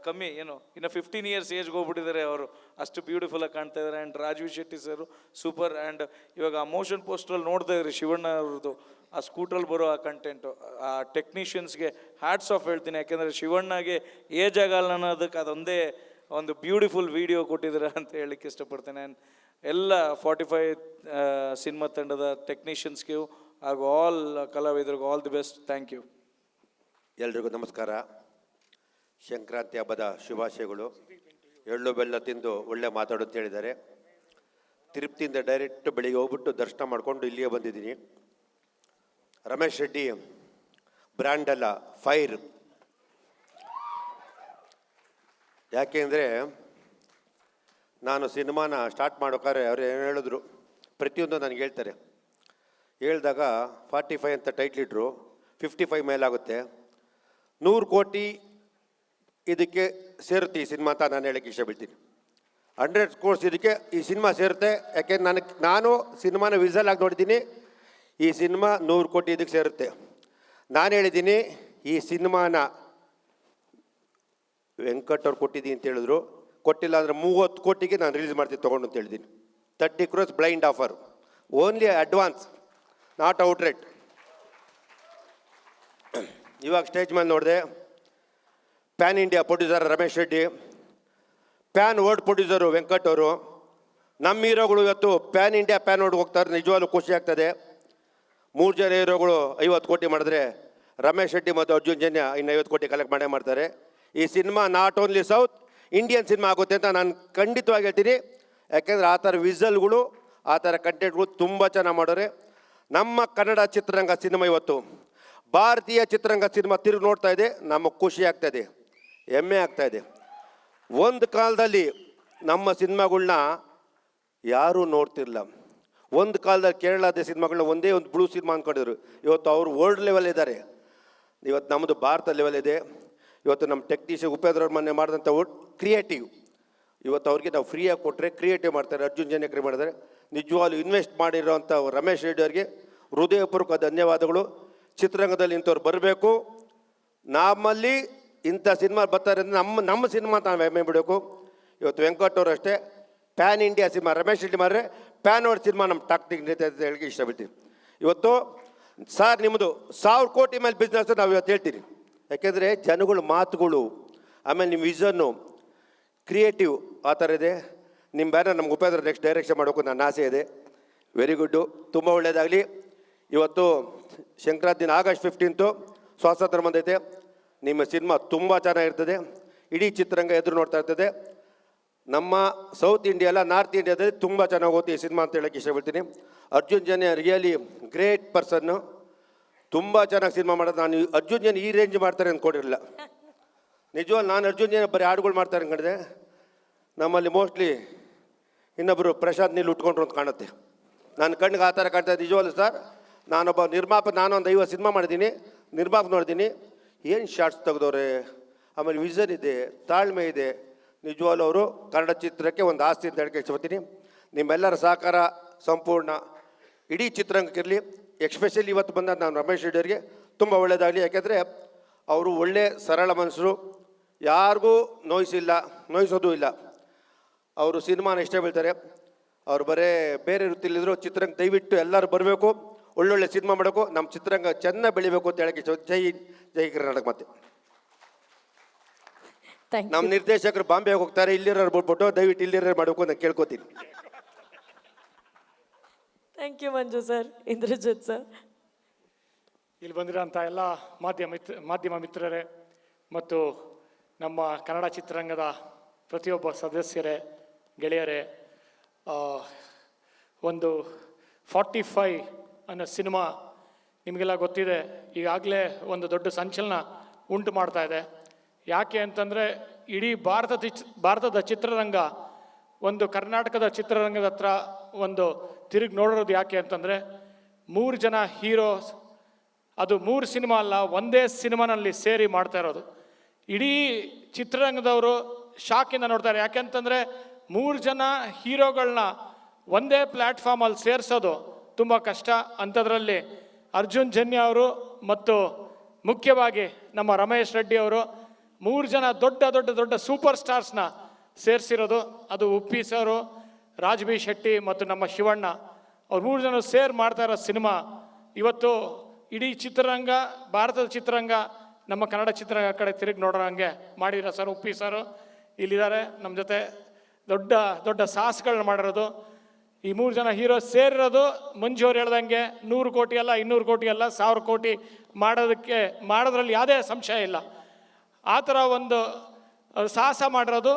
ಕಮ್ಮಿ, ಏನು ಇನ್ನು 15 ಇಯರ್ಸ್ ಏಜ್ಗೆ ಹೋಗ್ಬಿಟ್ಟಿದ್ದಾರೆ ಅವರು, ಅಷ್ಟು ಬ್ಯೂಟಿಫುಲ್ಲಾಗಿ ಕಾಣ್ತಾ ಇದ್ದಾರೆ. And Rajvi Shetty sir super. And ಇವಾಗ ಆ ಮೋಷನ್ ಪೋಸ್ಟ್ರಲ್ಲಿ ನೋಡ್ತಾ ಇದ್ರಿ ಶಿವಣ್ಣ ಅವ್ರದ್ದು ಆ ಸ್ಕೂಟ್ರಲ್ಲಿ ಬರೋ ಆ ಕಂಟೆಂಟು, ಆ ಟೆಕ್ನಿಷಿಯನ್ಸ್ಗೆ ಹ್ಯಾಟ್ಸ್ ಆಫ್ ಹೇಳ್ತೀನಿ. ಯಾಕೆಂದರೆ ಶಿವಣ್ಣಗೆ ಏಜ್ ಆಗಲ್ಲ ಅನ್ನೋದಕ್ಕೆ ಅದೊಂದೇ ಒಂದು ಬ್ಯೂಟಿಫುಲ್ ವಿಡಿಯೋ ಕೊಟ್ಟಿದ್ದಾರೆ ಅಂತ ಹೇಳಲಿಕ್ಕೆ ಇಷ್ಟಪಡ್ತೇನೆ. ಆ್ಯಂಡ್ ಎಲ್ಲ 45 ಸಿನಿಮಾ ತಂಡದ ಟೆಕ್ನಿಷಿಯನ್ಸ್ಗೂ ಹಾಗೂ ಆಲ್ ಕಲಾವಿದರಿಗೂ all the best. Thank you. ಎಲ್ರಿಗೂ ನಮಸ್ಕಾರ. ಸಂಕ್ರಾಂತಿ ಹಬ್ಬದ ಶುಭಾಶಯಗಳು. ಎಳ್ಳು ಬೆಲ್ಲ ತಿಂದು ಒಳ್ಳೆ ಮಾತಾಡುತ್ತೆ ಹೇಳಿದ್ದಾರೆ. ತಿರುಪತಿಯಿಂದ ಡೈರೆಕ್ಟ್ ಬೆಳಿಗ್ಗೆ ಹೋಗ್ಬಿಟ್ಟು ದರ್ಶನ ಮಾಡಿಕೊಂಡು ಇಲ್ಲಿಗೆ ಬಂದಿದ್ದೀನಿ. ರಮೇಶ್ ರೆಡ್ಡಿ ಬ್ರ್ಯಾಂಡ್ ಅಲ್ಲ, ಫೈರ್. ಯಾಕೆಂದರೆ ನಾನು ಸಿನಿಮಾನ ಸ್ಟಾರ್ಟ್ ಮಾಡೋಕ್ಕಾದ್ರೆ ಅವ್ರು ಏನು ಹೇಳಿದ್ರು, ಪ್ರತಿಯೊಂದು ನನಗೆ ಹೇಳ್ತಾರೆ. ಹೇಳಿದಾಗ 45 ಅಂತ ಟೈಟ್ಲ್ ಇಟ್ಟರು, 55 ಮೇಲಾಗುತ್ತೆ, 100 ಕೋಟಿ ಇದಕ್ಕೆ ಸೇರುತ್ತೆ ಈ ಸಿನಿಮಾ ಅಂತ ನಾನು ಹೇಳೋಕ್ಕೆ ಇಷ್ಟಪಡ್ತೀನಿ. 100 ಕೋರ್ಸ್ ಇದಕ್ಕೆ ಈ ಸಿನಿಮಾ ಸೇರುತ್ತೆ. ಯಾಕೆಂದ್ರೆ ನಾನು ಸಿನಿಮಾನ ವಿಸಲ್ ಆಗಿ ನೋಡಿದ್ದೀನಿ. ಈ ಸಿನಿಮಾ 100 ಕೋಟಿ ಇದಕ್ಕೆ ಸೇರುತ್ತೆ. ನಾನು ಹೇಳಿದ್ದೀನಿ ಈ ಸಿನಿಮಾನ ವೆಂಕಟ್ ಅವ್ರು ಕೊಟ್ಟಿದ್ದೀನಿ ಅಂತ ಹೇಳಿದ್ರು. ಕೊಟ್ಟಿಲ್ಲ ಅಂದರೆ 30 ಕೋಟಿಗೆ ನಾನು ರಿಲೀಸ್ ಮಾಡ್ತೀನಿ ತೊಗೊಂಡು ಅಂತ ಹೇಳಿದ್ದೀನಿ. 30 crores blind offer, only advance, not out rate. ಇವಾಗ ಸ್ಟೇಜ್ ಮೇಲೆ ನೋಡಿದೆ, PAN India producer Ramesh Reddy, PAN world producer Venkat ಅವರು. ನಮ್ಮ ಹೀರೋಗಳು ಇವತ್ತು ಪ್ಯಾನ್ ಇಂಡಿಯಾ ಪ್ಯಾನ್ ವರ್ಲ್ಡ್ ಹೋಗ್ತಾರೆ. ನಿಜವಾಗ್ಲೂ ಖುಷಿ ಆಗ್ತದೆ. 3 ಜನ ಹೀರೋಗಳು 50 ಕೋಟಿ ಮಾಡಿದ್ರೆ ರಮೇಶ್ ರೆಡ್ಡಿ ಮತ್ತು ಅರ್ಜುನ್ ಜನ್ಯ ಇನ್ನು 50 ಕೋಟಿ ಕಲೆಕ್ಟ್ ಮಾಡೇ ಮಾಡ್ತಾರೆ. ಈ cinema not only south Indian cinema ಆಗುತ್ತೆ ಅಂತ ನಾನು ಖಂಡಿತವಾಗಿ ಹೇಳ್ತೀನಿ. ಯಾಕೆಂದರೆ ಆ ಥರ ವಿಸಲ್ಗಳು, ಆ ಥರ ಕಂಟೆಂಟ್ಗಳು ತುಂಬ ಚೆನ್ನಾಗಿ ಮಾಡೋರೆ. ನಮ್ಮ ಕನ್ನಡ ಚಿತ್ರರಂಗ ಸಿನಿಮಾ ಇವತ್ತು ಭಾರತೀಯ ಚಿತ್ರರಂಗ ಸಿನಿಮಾ ತಿರುಗಿ ನೋಡ್ತಾ ಇದೆ. ನಮಗೆ ಖುಷಿ ಆಗ್ತಾಯಿದೆ, ಹೆಮ್ಮೆ ಆಗ್ತಾಯಿದೆ. ಒಂದು ಕಾಲದಲ್ಲಿ ನಮ್ಮ ಸಿನಿಮಾಗಳ್ನ ಯಾರೂ ನೋಡ್ತಿರಲಿಲ್ಲ. ಒಂದು ಕಾಲದಲ್ಲಿ ಕೇರಳದ ಸಿನಿಮಾಗಳನ್ನ ಒಂದೇ ಒಂದು ಬ್ಲೂ ಸಿನಿಮಾ ಅಂದ್ಕೊಂಡಿದ್ರು. ಇವತ್ತು ಅವರು ವರ್ಲ್ಡ್ ಲೆವೆಲ್ ಇದ್ದಾರೆ. ಇವತ್ತು ನಮ್ಮದು ಭಾರತ ಲೆವೆಲ್ ಇದೆ. ಇವತ್ತು ನಮ್ಮ ಟೆಕ್ನಿಷಿಯನ್ ಉಪೇಂದ್ರ ಅವ್ರ ಮೊನ್ನೆ ಮಾಡಿದಂಥ ಕ್ರಿಯೇಟಿವ್, ಇವತ್ತು ಅವ್ರಿಗೆ ನಾವು ಫ್ರೀಯಾಗಿ ಕೊಟ್ಟರೆ ಕ್ರಿಯೇಟಿವ್ ಮಾಡ್ತಾರೆ. ಅರ್ಜುನ್ ಜನ್ಯಕ್ರಿ ಮಾಡಿದ್ದಾರೆ. ನಿಜವಾಗ್ಲೂ ಇನ್ವೆಸ್ಟ್ ಮಾಡಿರೋವಂಥ ರಮೇಶ್ ರೆಡ್ಡಿ ಅವರಿಗೆ ಹೃದಯಪೂರ್ವಕ ಧನ್ಯವಾದಗಳು. ಚಿತ್ರರಂಗದಲ್ಲಿ ಇಂಥವ್ರು ಬರಬೇಕು. ನಮ್ಮಲ್ಲಿ ಇಂಥ ಸಿನಿಮಾ ಬರ್ತಾರೆ ಅಂದರೆ ನಮ್ಮ ಸಿನಿಮಾ ಅಂತ ನಾವು ಹೆಮ್ಮೆ ಬಿಡಬೇಕು. ಇವತ್ತು ವೆಂಕಟ್ ಅವರು ಅಷ್ಟೇ, PAN India cinema Ramesh Reddy ಮಾಡಿದ್ರೆ ಪ್ಯಾನ್ ವರ್ಲ್ಡ್ ಸಿನಿಮಾ ನಮ್ಮ ಟಾಕ್ಟಿಕ್ ನಡೀತಾ ಅಂತ ಹೇಳಿ ಇಷ್ಟಪಡ್ತೀವಿ. ಇವತ್ತು ಸರ್ ನಿಮ್ಮದು 1000 ಕೋಟಿ ಮೇಲೆ ಬಿಸ್ನೆಸ್ ನಾವು ಇವತ್ತು ಹೇಳ್ತೀರಿ. ಯಾಕೆಂದರೆ ಜನಗಳು ಮಾತುಗಳು, ಆಮೇಲೆ ನಿಮ್ಮ ವಿಷನ್ನು, ಕ್ರಿಯೇಟಿವ್ ಆ ಥರ ಇದೆ. ನಿಮ್ಮ ಬ್ಯಾನರ್ ನಮ್ಗೆ ಉಪೇಂದ್ರ ನೆಕ್ಸ್ಟ್ ಡೈರೆಕ್ಷನ್ ಮಾಡೋಕ್ಕೂ ನನ್ನ ಆಸೆ ಇದೆ. ವೆರಿ ಗುಡ್ಡು, ತುಂಬ ಒಳ್ಳೆಯದಾಗಲಿ. ಇವತ್ತು ಸಂಕ್ರಾಂತಿ ದಿನ ಆಗಸ್ಟ್ 15 ಸ್ವಾತಂತ್ರ್ಯ ಬಂದೈತೆ. ನಿಮ್ಮ ಸಿನಿಮಾ ತುಂಬ ಚೆನ್ನಾಗಿರ್ತದೆ. ಇಡೀ ಚಿತ್ರರಂಗ ಎದುರು ನೋಡ್ತಾ ಇರ್ತದೆ. ನಮ್ಮ ಸೌತ್ ಇಂಡಿಯಾ ಅಲ್ಲ, ನಾರ್ತ್ ಇಂಡಿಯಾದಲ್ಲಿ ತುಂಬ ಚೆನ್ನಾಗಿ ಹೋಗುತ್ತೆ ಈ ಸಿನಿಮಾ ಅಂತ ಹೇಳೋಕ್ಕೆ ಇಷ್ಟಪಡ್ತೀನಿ. ಅರ್ಜುನ್ ಜನ್ಯ ರಿಯಲಿ ಗ್ರೇಟ್ ಪರ್ಸನ್ನು, ತುಂಬ ಚೆನ್ನಾಗಿ ಸಿನಿಮಾ ಮಾಡೋದು. ನಾನು ಅರ್ಜುನ್ ಜನ್ಯ ಈ ರೇಂಜ್ ಮಾಡ್ತಾರೆ ಅಂದ್ಕೊಂಡಿರಲಿಲ್ಲ. ನಿಜವಾಗ್ಲೂ ನಾನು ಅರ್ಜುನ್ ಜನ್ಯ ಬರೀ ಹಾಡುಗಳು ಮಾಡ್ತಾರೆ ಅಂದ್ಕೊಂಡಿದ್ದೆ. ನಮ್ಮಲ್ಲಿ ಮೋಸ್ಟ್ಲಿ ಇನ್ನೊಬ್ಬರು ಪ್ರಶಾಂತ್ ನೀಲ್ ಉಟ್ಕೊಂಡ್ರು ಅಂತ ಕಾಣುತ್ತೆ. ನನ್ನ ಕಣ್ಣಿಗೆ ಆ ಥರ ಕಾಣ್ತಾ ಇದೆ. ನಿಜವಾಗ್ಲೂ ಸರ್, ನಾನೊಬ್ಬ ನಿರ್ಮಾಪಕ, ನಾನೊಂದು 50 ಸಿನಿಮಾ ಮಾಡಿದ್ದೀನಿ, ನಿರ್ಮಾಪಕ ನೋಡಿದ್ದೀನಿ. ಏನು ಶಾರ್ಟ್ಸ್ ತೆಗೆದವ್ರೆ, ಆಮೇಲೆ ವಿಷನ್ ಇದೆ, ತಾಳ್ಮೆ ಇದೆ. ನಿಜವಾಗ್ಲೂ ಅವರು ಕನ್ನಡ ಚಿತ್ರಕ್ಕೆ ಒಂದು ಆಸ್ತಿ ಅಂತ ಹೇಳಕ್ಕೆ ಇಷ್ಟಪಡ್ತೀನಿ. ನಿಮ್ಮೆಲ್ಲರ ಸಹಕಾರ ಸಂಪೂರ್ಣ ಇಡೀ ಚಿತ್ರರಂಗಕ್ಕಿರಲಿ. ಎಕ್ಸ್ಪೆಷಲಿ ಇವತ್ತು ಬಂದ ನಾನು ರಮೇಶ್ ರೆಡ್ಡಿ ಅವರಿಗೆ ತುಂಬ ಒಳ್ಳೆಯದಾಗಲಿ. ಯಾಕೆಂದರೆ ಅವರು ಒಳ್ಳೆ ಸರಳ ಮನಸ್ಸರು, ಯಾರಿಗೂ ನೋಯಿಸೋದು ಇಲ್ಲ. ಅವರು ಸಿನಿಮಾನ ಇಷ್ಟ ಬೀಳ್ತಾರೆ. ಅವ್ರು ಬೇರೆ ವೃತ್ತಿಲಿದ್ರು ಚಿತ್ರರಂಗ ದಯವಿಟ್ಟು ಎಲ್ಲರೂ ಬರಬೇಕು, ಒಳ್ಳೊಳ್ಳೆ ಸಿನಿಮಾ ಮಾಡಬೇಕು, ನಮ್ಮ ಚಿತ್ರರಂಗ ಚೆನ್ನಾಗಿ ಬೆಳಿಬೇಕು ಅಂತ ಹೇಳಕ್ಕೆ ಜೈ ಕರ್ನಾಟಕ. ಮತ್ತೆ ನಮ್ಮ ನಿರ್ದೇಶಕರು ಬಾಂಬೆ ಹೋಗ್ತಾರೆ, ಇಲ್ಲಿರೋರು ಬಿಟ್ಬಿಟ್ಟು ದಯವಿಟ್ಟು ಇಲ್ಲಿರೋ ಮಾಡಬೇಕು ಅಂತ ಕೇಳ್ಕೊತೀನಿ. Thank you Manju sir. Indrajit sir. ಇಲ್ಲಿ ಬಂದಿರೋಂಥ ಎಲ್ಲ ಮಾಧ್ಯಮ ಮಿತ್ರರೇ ಮತ್ತು ನಮ್ಮ ಕನ್ನಡ ಚಿತ್ರರಂಗದ ಪ್ರತಿಯೊಬ್ಬ ಸದಸ್ಯರೇ, ಗೆಳೆಯರೇ, ಒಂದು 45 ಅನ್ನೋ ಸಿನಿಮಾ ನಿಮಗೆಲ್ಲ ಗೊತ್ತಿದೆ, ಈಗಾಗಲೇ ಒಂದು ದೊಡ್ಡ ಸಂಚಲನ ಉಂಟು ಮಾಡ್ತಾ ಇದೆ. ಯಾಕೆ ಅಂತಂದರೆ ಇಡೀ ಭಾರತದ ಚಿತ್ರರಂಗ ಒಂದು ಕರ್ನಾಟಕದ ಚಿತ್ರರಂಗದ ಹತ್ರ ಒಂದು ತಿರುಗಿ ನೋಡಿರೋದು. ಯಾಕೆ ಅಂತಂದರೆ 3 ಜನ ಹೀರೋಸ್, ಅದು 3 ಸಿನಿಮಾ ಅಲ್ಲ, ಒಂದೇ ಸಿನಿಮಾನಲ್ಲಿ ಸೇರಿ ಮಾಡ್ತಾ ಇರೋದು. ಇಡೀ ಚಿತ್ರರಂಗದವರು ಶಾಕಿಂದ ನೋಡ್ತಾರೆ. ಯಾಕೆಂತಂದರೆ 3 ಜನ ಹೀರೋಗಳನ್ನ ಒಂದೇ ಪ್ಲ್ಯಾಟ್ಫಾರ್ಮಲ್ಲಿ ಸೇರಿಸೋದು ತುಂಬ ಕಷ್ಟ. ಅಂಥದ್ರಲ್ಲಿ ಅರ್ಜುನ್ ಜನ್ಯ ಅವರು ಮತ್ತು ಮುಖ್ಯವಾಗಿ ನಮ್ಮ ರಮೇಶ್ ರೆಡ್ಡಿ ಅವರು 3 ಜನ ದೊಡ್ಡ ಸೂಪರ್ ಸ್ಟಾರ್ಸ್ನ ಸೇರಿಸಿರೋದು. ಅದು ಉಪ್ಪಿ ಸರು, ರಾಜ್ ಬಿ ಶೆಟ್ಟಿ ಮತ್ತು ನಮ್ಮ ಶಿವಣ್ಣ, ಅವ್ರು 3 ಜನ ಸೇರ್ ಮಾಡ್ತಾ ಇರೋ ಸಿನಿಮಾ ಇವತ್ತು ಇಡೀ ಚಿತ್ರರಂಗ, ಭಾರತದ ಚಿತ್ರರಂಗ, ನಮ್ಮ ಕನ್ನಡ ಚಿತ್ರರಂಗ ಕಡೆ ತಿರುಗಿ ನೋಡೋ ಹಂಗೆ ಮಾಡಿರೋ ಸರ್. ಉಪ್ಪಿ ಸರು ಇಲ್ಲಿದ್ದಾರೆ ನಮ್ಮ ಜೊತೆ. ದೊಡ್ಡ ಸಾಹಸಗಳನ್ನ ಮಾಡಿರೋದು ಈ 3 ಜನ ಹೀರೋ ಸೇರಿರೋದು. ಮಂಜು ಅವ್ರು ಹೇಳ್ದಂಗೆ 100 ಕೋಟಿ ಅಲ್ಲ, 200 ಕೋಟಿ ಅಲ್ಲ, 1000 ಕೋಟಿ ಮಾಡೋದ್ರಲ್ಲಿ ಯಾವುದೇ ಸಂಶಯ ಇಲ್ಲ. ಆ ಥರ ಒಂದು ಸಾಹಸ ಮಾಡಿರೋದು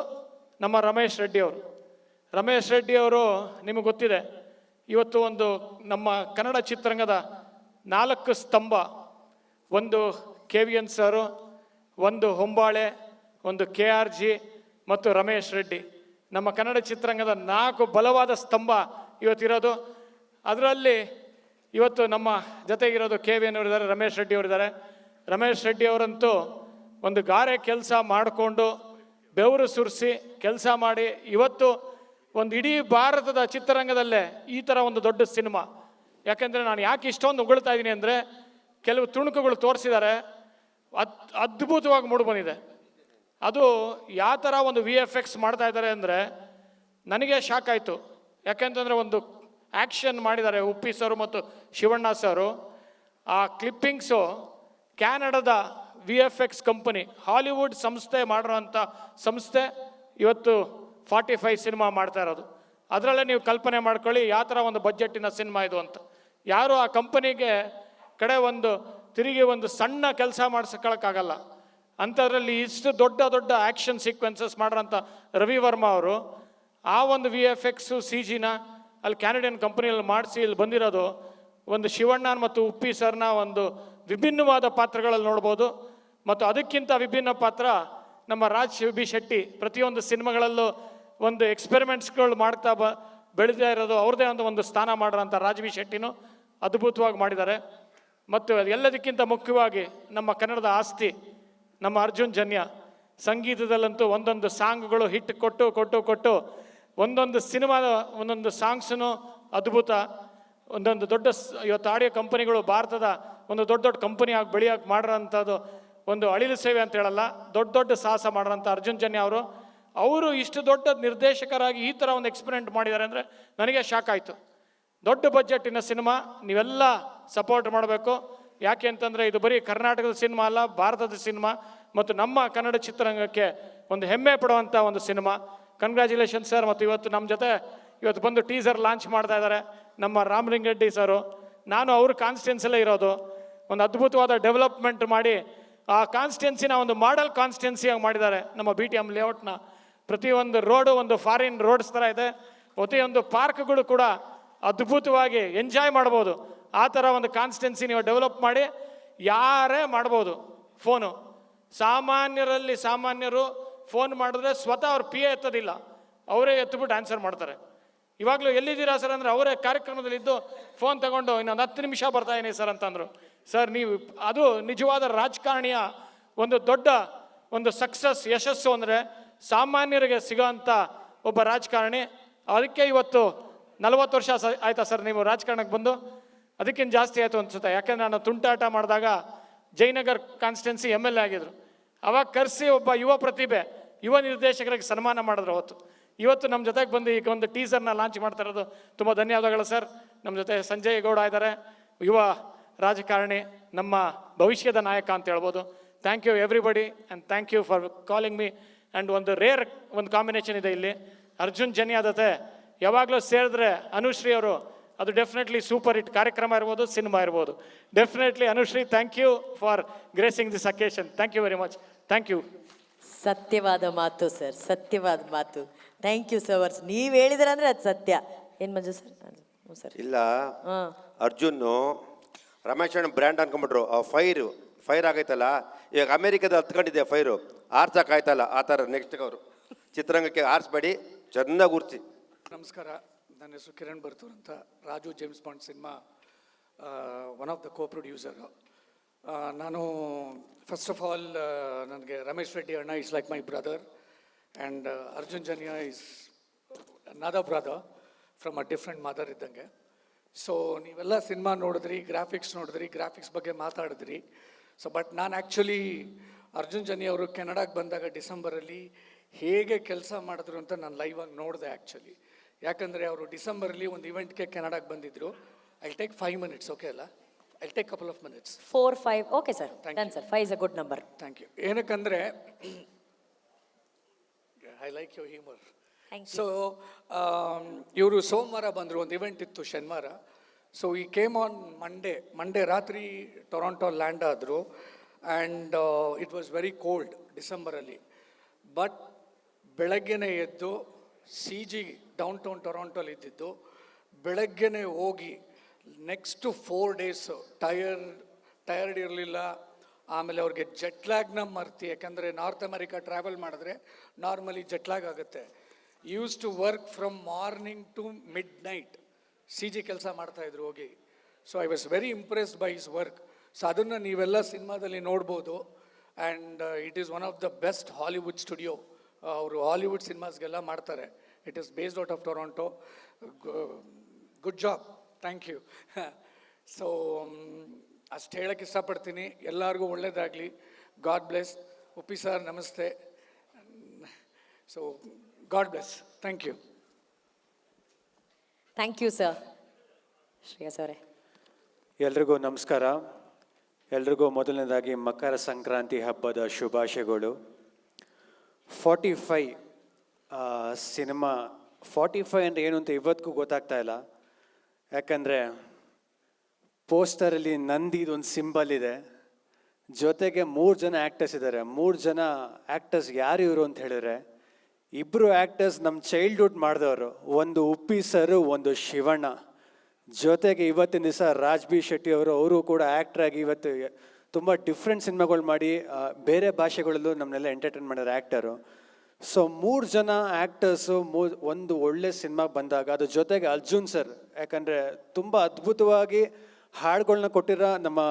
ನಮ್ಮ ರಮೇಶ್ ರೆಡ್ಡಿ ಅವರು. ರಮೇಶ್ ರೆಡ್ಡಿ ಅವರು ನಿಮಗೆ ಗೊತ್ತಿದೆ, ಇವತ್ತು ಒಂದು ನಮ್ಮ ಕನ್ನಡ ಚಿತ್ರರಂಗದ 4 ಸ್ತಂಭ, ಒಂದು KVN ಸರು, ಒಂದು ಹೊಂಬಾಳೆ, ಒಂದು KRG ಮತ್ತು ರಮೇಶ್ ರೆಡ್ಡಿ. ನಮ್ಮ ಕನ್ನಡ ಚಿತ್ರರಂಗದ 4 ಬಲವಾದ ಸ್ತಂಭ ಇವತ್ತಿರೋದು. ಅದರಲ್ಲಿ ಇವತ್ತು ನಮ್ಮ ಜೊತೆಗಿರೋದು KVN ಅವರಿದ್ದಾರೆ, ರಮೇಶ್ ರೆಡ್ಡಿ ಅವರಿದ್ದಾರೆ. ರಮೇಶ್ ರೆಡ್ಡಿ ಅವರಂತೂ ಒಂದು ಗಾರೆ ಕೆಲಸ ಮಾಡಿಕೊಂಡು ಬೆವರು ಸುರಿಸಿ ಕೆಲಸ ಮಾಡಿ ಇವತ್ತು ಒಂದು ಇಡೀ ಭಾರತದ ಚಿತ್ರರಂಗದಲ್ಲೇ ಈ ಥರ ಒಂದು ದೊಡ್ಡ ಸಿನಿಮಾ. ಯಾಕೆಂದರೆ ನಾನು ಯಾಕೆ ಇಷ್ಟೊಂದು ಹೊಗಳ್ತಾ ಇದ್ದೀನಿ ಅಂದರೆ, ಕೆಲವು ತುಣುಕುಗಳು ತೋರಿಸಿದ್ದಾರೆ, ಅದ್ಭುತವಾಗಿ ಮೂಡಿ ಬಂದಿದೆ. ಅದು ಯಾವ ಥರ ಒಂದು VFX ಮಾಡ್ತಾ ಇದ್ದಾರೆ ಅಂದರೆ ನನಗೆ ಶಾಕ್ ಆಯಿತು. ಯಾಕೆಂತಂದರೆ ಒಂದು ಆ್ಯಕ್ಷನ್ ಮಾಡಿದ್ದಾರೆ ಉಪ್ಪಿ ಸರು ಮತ್ತು ಶಿವಣ್ಣ ಸರು. ಆ ಕ್ಲಿಪ್ಪಿಂಗ್ಸು ಕ್ಯಾನಡದ VFX ಕಂಪನಿ, ಹಾಲಿವುಡ್ ಸಂಸ್ಥೆ ಮಾಡಿರೋಂಥ ಸಂಸ್ಥೆ ಇವತ್ತು 45 ಸಿನಿಮಾ ಮಾಡ್ತಾ ಇರೋದು. ಅದರಲ್ಲೇ ನೀವು ಕಲ್ಪನೆ ಮಾಡ್ಕೊಳ್ಳಿ ಯಾವ ಥರ ಒಂದು ಬಜೆಟ್ಟಿನ ಸಿನಿಮಾ ಇದು ಅಂತ. ಯಾರು ಆ ಕಂಪನಿಗೆ ಕಡೆ ತಿರುಗಿ ಒಂದು ಸಣ್ಣ ಕೆಲಸ ಮಾಡಿಸ್ಕೊಳ್ಳೋಕ್ಕಾಗಲ್ಲ. ಅಂಥದ್ರಲ್ಲಿ ಇಷ್ಟು ದೊಡ್ಡ ಆ್ಯಕ್ಷನ್ ಸೀಕ್ವೆನ್ಸಸ್ ಮಾಡೋಂಥ ರವಿ ವರ್ಮಾ ಅವರು ಆ ಒಂದು VFX CGನ ಅಲ್ಲಿ ಕ್ಯಾನಡಿಯನ್ ಕಂಪನಿಯಲ್ಲಿ ಮಾಡಿಸಿ ಇಲ್ಲಿ ಬಂದಿರೋದು. ಒಂದು ಶಿವಣ್ಣ ಮತ್ತು ಉಪ್ಪಿ ಸರ್ನ ಒಂದು ವಿಭಿನ್ನವಾದ ಪಾತ್ರಗಳಲ್ಲಿ ನೋಡ್ಬೋದು. ಮತ್ತು ಅದಕ್ಕಿಂತ ವಿಭಿನ್ನ ಪಾತ್ರ ನಮ್ಮ ರಾಜ್ ಬಿ ಶೆಟ್ಟಿ. ಪ್ರತಿಯೊಂದು ಸಿನಿಮಾಗಳಲ್ಲೂ ಒಂದು ಎಕ್ಸ್ಪೆರಿಮೆಂಟ್ಸ್ಗಳು ಮಾಡ್ತಾ ಬೆಳೀತಾ ಇರೋದು, ಅವ್ರದ್ದೇ ಒಂದು ಸ್ಥಾನ ಮಾಡೋಂಥ ರಾಜ್ ಬಿ ಶೆಟ್ಟಿನೂ ಅದ್ಭುತವಾಗಿ ಮಾಡಿದ್ದಾರೆ. ಮತ್ತು ಎಲ್ಲದಕ್ಕಿಂತ ಮುಖ್ಯವಾಗಿ ನಮ್ಮ ಕನ್ನಡದ ಆಸ್ತಿ ನಮ್ಮ ಅರ್ಜುನ್ ಜನ್ಯ. ಸಂಗೀತದಲ್ಲಂತೂ ಒಂದೊಂದು ಸಾಂಗ್ಗಳು ಹಿಟ್ ಕೊಟ್ಟು ಒಂದೊಂದು ಸಿನಿಮಾದ ಒಂದೊಂದು ಸಾಂಗ್ಸೂ ಅದ್ಭುತ. ಒಂದೊಂದು ಇವತ್ತು ಆಡಿಯೋ ಕಂಪನಿಗಳು ಭಾರತದ ಒಂದು ದೊಡ್ಡ ಕಂಪನಿ ಬೆಳೆಯೋಕೆ ಮಾಡಿರೋಂಥದ್ದು ಒಂದು ಅಳಿಲು ಸೇವೆ ಅಂತ ಹೇಳಲ್ಲ, ದೊಡ್ಡ ಸಾಹಸ ಮಾಡೋಂಥ ಅರ್ಜುನ್ ಜನ್ಯ ಅವರು ಇಷ್ಟು ದೊಡ್ಡ ನಿರ್ದೇಶಕರಾಗಿ ಈ ಥರ ಒಂದು ಎಕ್ಸ್ಪೆರಿಮೆಂಟ್ ಮಾಡಿದ್ದಾರೆ ಅಂದರೆ ನನಗೆ ಶಾಕ್ ಆಯಿತು. ದೊಡ್ಡ ಬಜೆಟ್ಟಿನ ಸಿನಿಮಾ, ನೀವೆಲ್ಲ ಸಪೋರ್ಟ್ ಮಾಡಬೇಕು. ಯಾಕೆ ಅಂತಂದರೆ ಇದು ಬರೀ ಕರ್ನಾಟಕದ ಸಿನಿಮಾ ಅಲ್ಲ, ಭಾರತದ ಸಿನಿಮಾ ಮತ್ತು ನಮ್ಮ ಕನ್ನಡ ಚಿತ್ರರಂಗಕ್ಕೆ ಒಂದು ಹೆಮ್ಮೆ ಪಡುವಂಥ ಒಂದು ಸಿನಿಮಾ. Congratulation sir. ಮತ್ತು ಇವತ್ತು ನಮ್ಮ ಜೊತೆ ಬಂದು ಟೀಸರ್ ಲಾಂಚ್ ಮಾಡ್ತಾ ಇದ್ದಾರೆ ನಮ್ಮ ರಾಮಲಿಂಗರೆಡ್ಡಿ ಸರು. ನಾನು ಅವ್ರ ಕಾನ್ಸ್ಟಿಟ್ಯೂನ್ಸಲ್ಲೇ ಇರೋದು. ಒಂದು ಅದ್ಭುತವಾದ ಡೆವಲಪ್ಮೆಂಟ್ ಮಾಡಿ ಆ ಕಾನ್ಸ್ಟಿಟ್ಯೂನ್ಸಿನ ಒಂದು ಮಾಡೆಲ್ ಕಾನ್ಸ್ಟಿಟ್ಯೂನ್ಸಿಯಾಗಿ ಮಾಡಿದ್ದಾರೆ. ನಮ್ಮ BTM ಲೇಔಟ್ನ ಪ್ರತಿಯೊಂದು ರೋಡು ಒಂದು ಫಾರಿನ್ ರೋಡ್ಸ್ ಥರ ಇದೆ. ಪ್ರತಿಯೊಂದು ಪಾರ್ಕ್ಗಳು ಕೂಡ ಅದ್ಭುತವಾಗಿ ಎಂಜಾಯ್ ಮಾಡ್ಬೋದು. ಆ ಥರ ಒಂದು ಕಾನ್ಸ್ಟಿಟ್ಯೂನ್ಸಿ ನೀವು ಡೆವಲಪ್ ಮಾಡಿ ಯಾರೇ ಮಾಡ್ಬೋದು. ಫೋನು ಸಾಮಾನ್ಯರು ಫೋನ್ ಮಾಡಿದ್ರೆ ಸ್ವತಃ ಅವ್ರ PA ಎತ್ತೋದಿಲ್ಲ, ಅವರೇ ಎತ್ತುಬಿಟ್ಟು ಆನ್ಸರ್ ಮಾಡ್ತಾರೆ. ಇವಾಗಲೂ ಎಲ್ಲಿದ್ದೀರಾ ಸರ್ ಅಂದರೆ ಅವರೇ ಕಾರ್ಯಕ್ರಮದಲ್ಲಿದ್ದು ಫೋನ್ ತಗೊಂಡು ಇನ್ನೊಂದು 10 ನಿಮಿಷ ಬರ್ತಾ ಇದೀನಿ ಸರ್ ಅಂತಂದರು. ಸರ್ ನೀವು ಅದು ನಿಜವಾದ ರಾಜಕಾರಣಿಯ ಒಂದು ದೊಡ್ಡ ಒಂದು ಯಶಸ್ಸು ಅಂದರೆ ಸಾಮಾನ್ಯರಿಗೆ ಸಿಗೋಂಥ ಒಬ್ಬ ರಾಜಕಾರಣಿ ಅದಕ್ಕೆ ಇವತ್ತು 40 ವರ್ಷ ಆಯ್ತಾ ಸರ್ ನೀವು ರಾಜಕಾರಣಕ್ಕೆ ಬಂದು? ಅದಕ್ಕಿಂತ ಜಾಸ್ತಿ ಆಯಿತು ಅನ್ಸುತ್ತೆ. ಯಾಕೆಂದ್ರೆ ನಾನು ತುಂಟಾಟ ಮಾಡಿದಾಗ ಜಯನಗರ್ ಕಾನ್ಸ್ಟಿಟ್ಯೂನ್ಸಿ MLA ಆಗಿದ್ರು. ಅವಾಗ ಕರೆಸಿ ಒಬ್ಬ ಯುವ ಪ್ರತಿಭೆ, ಯುವ ನಿರ್ದೇಶಕರಿಗೆ ಸನ್ಮಾನ ಮಾಡಿದ್ರು ಅವತ್ತು. ಇವತ್ತು ನಮ್ಮ ಜೊತೆಗೆ ಬಂದು ಈಗ ಒಂದು ಟೀಸರ್ನ ಲಾಂಚ್ ಮಾಡ್ತಾ ಇರೋದು ತುಂಬ ಧನ್ಯವಾದಗಳು ಸರ್. ನಮ್ಮ ಜೊತೆ ಸಂಜಯ್ ಗೌಡ ಇದ್ದಾರೆ, ಯುವ ರಾಜಕಾರಣಿ, ನಮ್ಮ ಭವಿಷ್ಯದ ನಾಯಕ ಅಂತ ಹೇಳ್ಬೋದು. Thank you everybody and thank you for calling me. And ಒಂದು ರೇರ್ ಒಂದು ಕಾಂಬಿನೇಷನ್ ಇದೆ ಇಲ್ಲಿ, ಅರ್ಜುನ್ ಜನ್ಯ ಜೊತೆ ಯಾವಾಗಲೂ ಸೇರಿದ್ರೆ ಅನುಶ್ರೀ ಅವರು, ಅದು ಡೆಫಿನೆಟ್ಲಿ ಸೂಪರ್ ಹಿಟ್ ಕಾರ್ಯಕ್ರಮ ಇರ್ಬೋದು, ಸಿನಿಮಾ ಇರ್ಬೋದು. Definitely Anushree, thank you for gracing this occasion. Thank you very much. Thank you. ಸತ್ಯವಾದ ಮಾತು ಸರ್, ಸತ್ಯವಾದ ಮಾತು. Thank you so much. ನೀವು ಹೇಳಿದ್ರೆ ಅಂದರೆ ಅದು ಸತ್ಯ. ಏನು ಮಂಜು ಸರ್? ಹ್ಞೂ ಸರ್. ಇಲ್ಲ, ಹಾಂ, ಅರ್ಜುನ್ನು ರಮೇಶ್ ಅಣ್ಣ ಬ್ರ್ಯಾಂಡ್ ಅನ್ಕೊಂಡ್ಬಿಟ್ರು. ಆ ಫೈರ್ ಆಗೈತಲ್ಲ, ಈಗ ಅಮೇರಿಕಾದ ಹತ್ಕೊಂಡಿದೆ ಫೈರು, ಆಯ್ತಲ್ಲ ಆ ಥರ ನೆಕ್ಸ್ಟ್ ಅವರು ಚಿತ್ರರಂಗಕ್ಕೆ ಆರಿಸ್ಬೇಡಿ, ಚೆನ್ನಾಗಿ ಉರ್ಸಿ. ನಮಸ್ಕಾರ, ನನ್ನ ಹೆಸರು ಕಿರಣ್ ಬರ್ತೂರ್ ಅಂತ. Raju James Bond cinema one of the co producer ನಾನು. ಫಸ್ಟ್ ಆಫ್ ಆಲ್ ನನಗೆ ರಮೇಶ್ ರೆಡ್ಡಿ ಅಣ್ಣ is like my brother, and Arjun Janya is another brother from a different mother ಇದ್ದಂಗೆ. ಸೊ ನೀವೆಲ್ಲ ಸಿನಿಮಾ ನೋಡಿದ್ರಿ, ಗ್ರಾಫಿಕ್ಸ್ ಬಗ್ಗೆ ಮಾತಾಡಿದ್ರಿ. ಸೊ ಬಟ್ ನಾನು ಆ್ಯಕ್ಚುಲಿ ಅರ್ಜುನ್ ಜನ್ಯ ಅವರು ಕೆನಡಾಗೆ ಬಂದಾಗ ಡಿಸೆಂಬರಲ್ಲಿ ಹೇಗೆ ಕೆಲಸ ಮಾಡಿದ್ರು ಅಂತ ನಾನು ಲೈವ್ ಆಗಿ ನೋಡಿದೆ ಆ್ಯಕ್ಚುಲಿ. ಯಾಕಂದರೆ ಅವರು ಡಿಸೆಂಬರಲ್ಲಿ ಒಂದು ಇವೆಂಟ್ಗೆ ಕೆನಡಾಗೆ ಬಂದಿದ್ದರು. ಐ ಟೇಕ್ 5 minutes, ಓಕೆ ಅಲ್ಲ? I take couple of minutes. 4, 5 okay sir. Done sir. 5 is a good number. Thank you. ಏನಕ್ಕಂದರೆ I like your humour. So ಇವರು ಸೋಮವಾರ ಬಂದರು, ಒಂದು ಇವೆಂಟ್ ಇತ್ತು ಶನಿವಾರ. So he came on Monday ರಾತ್ರಿ ಟೊರಾಂಟೊ ಲ್ಯಾಂಡ್ ಆದರು. And it was very cold ಡಿಸೆಂಬರಲ್ಲಿ. ಬಟ್ ಬೆಳಗ್ಗೆನೇ ಎದ್ದು CG ಡೌನ್ ಟೌನ್ ಟೊರಾಂಟೋಲ್ಲಿ ಇದ್ದಿದ್ದು, ಬೆಳಗ್ಗೆನೇ ಹೋಗಿ ನೆಕ್ಸ್ಟು 4 days ಟಯರ್ಡ್ ಇರಲಿಲ್ಲ. ಆಮೇಲೆ ಅವ್ರಿಗೆ ಜೆಟ್ಲ್ಯಾಗ್ನ ಮರ್ತಿ, ಯಾಕಂದರೆ ನಾರ್ತ್ ಅಮೆರಿಕಾ ಟ್ರಾವೆಲ್ ಮಾಡಿದ್ರೆ ನಾರ್ಮಲಿ ಜೆಟ್ಲ್ಯಾಗ್ ಆಗುತ್ತೆ. Used to work from morning to midnight CG ಕೆಲಸ ಮಾಡ್ತಾಯಿದ್ರು ಹೋಗಿ. So I was very impressed by his work. So ಅದನ್ನು ನೀವೆಲ್ಲ ಸಿನಿಮಾದಲ್ಲಿ ನೋಡ್ಬೋದು. And it is one of the best Hollywood studio. ಅವರು ಹಾಲಿವುಡ್ ಸಿನಿಮಾಸ್ಗೆಲ್ಲ ಮಾಡ್ತಾರೆ. It is based out of Toronto. Good job, thank you. So ಅಷ್ಟು ಹೇಳೋಕ್ಕೆ ಇಷ್ಟಪಡ್ತೀನಿ. ಎಲ್ಲರಿಗೂ ಒಳ್ಳೆಯದಾಗಲಿ. God bless. ಉಪ್ಪಿ ಸರ್ ನಮಸ್ತೆ. So God bless. Thank you. Thank you sir. Shreyas ಅವರೇ. ಎಲ್ರಿಗೂ ನಮಸ್ಕಾರ. ಎಲ್ರಿಗೂ ಮೊದಲನೇದಾಗಿ ಮಕರ ಸಂಕ್ರಾಂತಿ ಹಬ್ಬದ ಶುಭಾಶಯಗಳು. 45 ಸಿನಿಮಾ 45 ಅಂದರೆ ಏನು ಅಂತ ಇವತ್ತಿಗೂ ಗೊತ್ತಾಗ್ತಾ ಇಲ್ಲ. ಯಾಕಂದರೆ ಪೋಸ್ಟರಲ್ಲಿ ನಂದಿದೊಂದು ಸಿಂಬಲ್ ಇದೆ, ಜೊತೆಗೆ 3 ಜನ ಆ್ಯಕ್ಟರ್ಸ್ ಇದ್ದಾರೆ. 3 ಜನ ಆ್ಯಕ್ಟರ್ಸ್ ಯಾರು ಇವರು ಅಂತ ಹೇಳಿದ್ರೆ, 2 ಆ್ಯಕ್ಟರ್ಸ್ ನಮ್ಮ ಚೈಲ್ಡ್ಹುಡ್ ಮಾಡಿದವರು. ಒಂದು ಉಪ್ಪಿ ಸರು, ಒಂದು ಶಿವಣ್ಣ. ಜೊತೆಗೆ ಇವತ್ತಿನ ದಿವಸ ರಾಜ್ ಬಿ ಶೆಟ್ಟಿ ಅವರು ಕೂಡ ಆ್ಯಕ್ಟ್ರಾಗಿ ಇವತ್ತು ತುಂಬ ಡಿಫ್ರೆಂಟ್ ಸಿನಿಮಾಗಳು ಮಾಡಿ ಬೇರೆ ಭಾಷೆಗಳಲ್ಲೂ ನಮ್ಮನ್ನೆಲ್ಲ ಎಂಟರ್ಟೈನ್ ಮಾಡಿರೋ ಆ್ಯಕ್ಟರು. ಸೊ 3 ಜನ ಆ್ಯಕ್ಟರ್ಸು ಒಂದು ಒಳ್ಳೆ ಸಿನಿಮಾ ಬಂದಾಗ, ಅದ್ರ ಜೊತೆಗೆ ಅರ್ಜುನ್ ಸರ್, ಯಾಕಂದರೆ ತುಂಬ ಅದ್ಭುತವಾಗಿ ಹಾಡುಗಳನ್ನ ಕೊಟ್ಟಿರೋ ನಮ್ಮ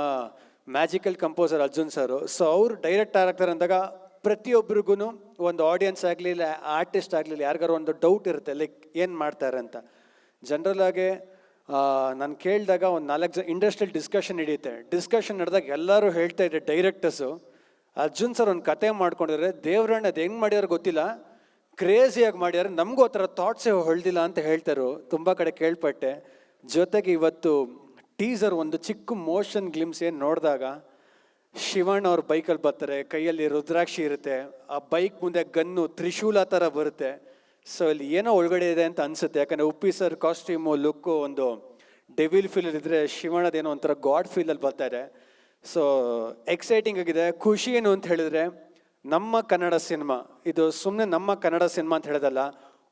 ಮ್ಯಾಜಿಕಲ್ ಕಂಪೋಸರ್ ಅರ್ಜುನ್ ಸರು. ಸೊ ಅವರು ಡೈರೆಕ್ಟರ್ ಆಗ್ತಾರೆ ಅಂದಾಗ ಪ್ರತಿಯೊಬ್ಬರಿಗೂ ಒಂದು ಆಡಿಯನ್ಸ್ ಆಗಲಿ, ಇಲ್ಲ ಆರ್ಟಿಸ್ಟ್ ಆಗಲಿ, ಯಾರಿಗಾರು ಒಂದು ಡೌಟ್ ಇರುತ್ತೆ, ಲೈಕ್ ಏನು ಮಾಡ್ತಾರೆ ಅಂತ. ಜನರಲಾಗಿ ನಾನು ಕೇಳಿದಾಗ ಒಂದು 4 ಜನ ಇಂಡಸ್ಟ್ರಿಯಲ್ ಡಿಸ್ಕಷನ್ ನಡೆಯುತ್ತೆ. ಡಿಸ್ಕಷನ್ ನಡೆದಾಗ ಎಲ್ಲರೂ ಹೇಳ್ತಾ ಇದ್ದಾರೆ ಡೈರೆಕ್ಟರ್ಸು, ಅರ್ಜುನ್ ಸರ್ ಒಂದು ಕತೆ ಮಾಡ್ಕೊಂಡಿದ್ರೆ ದೇವ್ರಣ್ಣ ಅದು ಹೆಂಗೆ ಮಾಡ್ಯಾರ ಗೊತ್ತಿಲ್ಲ, ಕ್ರೇಜಿಯಾಗಿ ಮಾಡ್ಯಾರ, ನಮಗೂ ಆ ಥರ ಥಾಟ್ಸೇ ಹೊಳ್ದಿಲ್ಲ ಅಂತ ಹೇಳ್ತಾರೋ. ತುಂಬ ಕಡೆ ಕೇಳ್ಪಟ್ಟೆ. ಜೊತೆಗೆ ಇವತ್ತು ಟೀಸರ್ ಒಂದು ಚಿಕ್ಕ ಮೋಷನ್ ಗ್ಲಿಮ್ಸ್ ಏನು ನೋಡಿದಾಗ, ಶಿವಣ್ಣ ಅವ್ರ ಬೈಕಲ್ಲಿ ಬರ್ತಾರೆ, ಕೈಯಲ್ಲಿ ರುದ್ರಾಕ್ಷಿ ಇರುತ್ತೆ, ಆ ಬೈಕ್ ಮುಂದೆ ಗನ್ನು ತ್ರಿಶೂಲ ಥರ ಬರುತ್ತೆ. ಸೊ ಇಲ್ಲಿ ಏನೋ ಒಳಗಡೆ ಇದೆ ಅಂತ ಅನಿಸುತ್ತೆ. ಯಾಕಂದರೆ ಉಪ್ಪಿ ಸರ್ ಕಾಸ್ಟ್ಯೂಮು ಲುಕ್ಕು ಒಂದು ಡೆವಿಲ್ ಫೀಲಲ್ಲಿ ಇದ್ದರೆ, ಶಿವಣ್ಣದೇನೋ ಒಂಥರ ಗಾಡ್ ಫೀಲಲ್ಲಿ ಬರ್ತಾ ಇದೆ. ಸೊ ಎಕ್ಸೈಟಿಂಗ್ ಆಗಿದೆ. ಖುಷಿ ಏನು ಅಂತ ಹೇಳಿದ್ರೆ, ನಮ್ಮ ಕನ್ನಡ ಸಿನಿಮಾ ಇದು ಸುಮ್ಮನೆ ನಮ್ಮ ಕನ್ನಡ ಸಿನಿಮಾ ಅಂತ ಹೇಳೋದಲ್ಲ,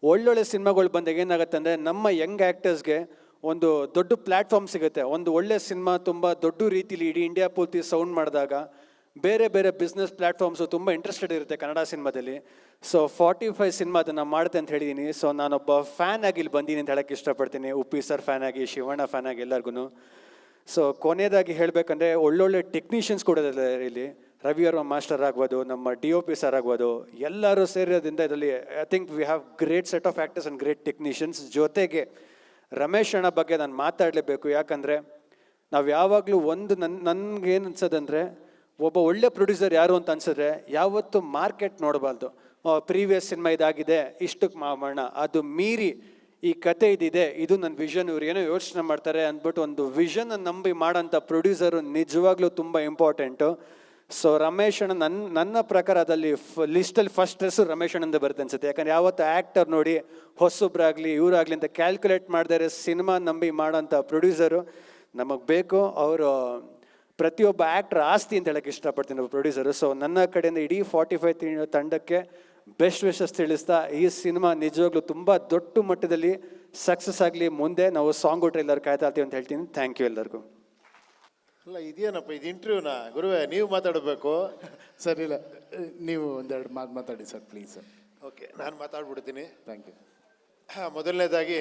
ಒಳ್ಳೊಳ್ಳೆ ಸಿನಿಮಾಗಳು ಬಂದಾಗ ಏನಾಗುತ್ತೆ ಅಂದರೆ, ನಮ್ಮ ಯಂಗ್ ಆ್ಯಕ್ಟರ್ಸ್ಗೆ ಒಂದು ದೊಡ್ಡ ಪ್ಲ್ಯಾಟ್ಫಾರ್ಮ್ ಸಿಗುತ್ತೆ. ಒಂದು ಒಳ್ಳೆ ಸಿನಿಮಾ ತುಂಬ ದೊಡ್ಡ ರೀತಿಲಿ ಇಡೀ ಇಂಡಿಯಾ ಪೂರ್ತಿ ಸೌಂಡ್ ಮಾಡಿದಾಗ ಬೇರೆ ಬೇರೆ ಬಿಸ್ನೆಸ್ ಪ್ಲ್ಯಾಟ್ಫಾರ್ಮ್ಸು ತುಂಬ ಇಂಟ್ರೆಸ್ಟೆಡ್ ಇರುತ್ತೆ ಕನ್ನಡ ಸಿನಿಮಾದಲ್ಲಿ. ಸೊ 45 ಸಿನಿಮಾ ಅದನ್ನು ಮಾಡುತ್ತೆ ಅಂತ ಹೇಳಿದ್ದೀನಿ. ಸೊ ನಾನೊಬ್ಬ ಫ್ಯಾನ್ ಆಗಿ ಇಲ್ಲಿ ಬಂದೀನಿ ಅಂತ ಹೇಳೋಕ್ಕೆ ಇಷ್ಟಪಡ್ತೀನಿ. ಉಪ್ಪಿ ಸರ್ ಫ್ಯಾನ್ ಆಗಿ, ಶಿವಣ್ಣ ಫ್ಯಾನ್ ಆಗಿ, ಎಲ್ಲರಿಗೂ. ಸೊ ಕೊನೆಯದಾಗಿ ಹೇಳಬೇಕಂದ್ರೆ, ಒಳ್ಳೊಳ್ಳೆ ಟೆಕ್ನಿಷಿಯನ್ಸ್ ಕೂಡ ಇದ್ದಾರೆ ಇಲ್ಲಿ. ರವಿ ವರ್ಮ ಮಾಸ್ಟರ್ ಆಗ್ಬೋದು, ನಮ್ಮ DOP ಸರ್ ಆಗ್ಬೋದು, ಎಲ್ಲರೂ ಸೇರಿರೋದ್ರಿಂದ ಇದರಲ್ಲಿ I think we have great set of actors and great technicians. ಜೊತೆಗೆ ರಮೇಶ್ ಅಣ್ಣ ಬಗ್ಗೆ ನಾನು ಮಾತಾಡಲೇಬೇಕು. ಯಾಕಂದರೆ ನಾವು ಯಾವಾಗಲೂ ಒಂದು ನನಗೇನು ಅನ್ಸೋದಂದರೆ, ಒಬ್ಬ ಒಳ್ಳೆ ಪ್ರೊಡ್ಯೂಸರ್ ಯಾರು ಅಂತ ಅನ್ಸಿದ್ರೆ ಯಾವತ್ತು ಮಾರ್ಕೆಟ್ ನೋಡಬಾರ್ದು. ಪ್ರೀವಿಯಸ್ ಸಿನಿಮಾ ಇದಾಗಿದೆ, ಇಷ್ಟಕ್ಕೆ ಮಾಡೋಣ, ಅದು ಮೀರಿ ಈ ಕತೆ ಇದಿದೆ, ಇದು ನನ್ನ ವಿಷನ್, ಇವ್ರು ಏನೋ ಯೋಚನೆ ಮಾಡ್ತಾರೆ ಅಂದ್ಬಿಟ್ಟು ಒಂದು ವಿಷನ್ ನಂಬಿ ಮಾಡೋಂಥ ಪ್ರೊಡ್ಯೂಸರು ನಿಜವಾಗ್ಲೂ ತುಂಬ ಇಂಪಾರ್ಟೆಂಟು. ಸೊ ರಮೇಶ್ ಅಣ್ಣ ನನ್ನ ಪ್ರಕಾರ ಅದಲ್ಲಿ ಲಿಸ್ಟಲ್ಲಿ ಫಸ್ಟ್ ಹೆಸರು ರಮೇಶ್ ಅಣ್ಣಂದ ಬರುತ್ತೆ ಅನ್ಸುತ್ತೆ. ಯಾಕಂದರೆ ಯಾವತ್ತು ಆ್ಯಕ್ಟರ್ ನೋಡಿ ಹೊಸಬ್ರಾಗಲಿ ಇವರಾಗಲಿ ಅಂತ ಕ್ಯಾಲ್ಕುಲೇಟ್ ಮಾಡಿದರೆ ಸಿನಿಮಾ ನಂಬಿ ಮಾಡೋಂಥ ಪ್ರೊಡ್ಯೂಸರು ನಮಗೆ ಬೇಕು. ಅವರು ಪ್ರತಿಯೊಬ್ಬ ಆ್ಯಕ್ಟ್ರ್ ಆಸ್ತಿ ಅಂತ ಹೇಳಕ್ಕೆ ಇಷ್ಟಪಡ್ತೀನಿ ಒಬ್ಬ ಪ್ರೊಡ್ಯೂಸರು. ಸೊ ನನ್ನ ಕಡೆಯಿಂದ ಇಡೀ 45 ತಂಡಕ್ಕೆ ಬೆಸ್ಟ್ ವಿಶಸ್ ತಿಳಿಸ್ತಾ, ಈ ಸಿನಿಮಾ ನಿಜವಾಗ್ಲೂ ತುಂಬ ದೊಡ್ಡ ಮಟ್ಟದಲ್ಲಿ ಸಕ್ಸಸ್ ಆಗಲಿ. ಮುಂದೆ ನಾವು ಸಾಂಗು ಟ್ರೈಲರ್ ಕಾಯ್ತಾ ಇರ್ತೀವಿ ಅಂತ ಹೇಳ್ತೀನಿ. ಥ್ಯಾಂಕ್ ಯು ಎಲ್ಲರಿಗೂ. ಅಲ್ಲ ಇದೇನಪ್ಪ ಇದು ಇಂಟರ್ವ್ಯೂನಾ ಗುರುವೇ, ನೀವು ಮಾತಾಡಬೇಕು. ಸರ್ ಇಲ್ಲ, ನೀವು ಒಂದೆರಡು ಮಾತಾಡಿ ಸರ್ ಪ್ಲೀಸ್ ಸರ್. ಓಕೆ, ನಾನು ಮಾತಾಡ್ಬಿಡ್ತೀನಿ. Thank you. ಮೊದಲನೇದಾಗಿ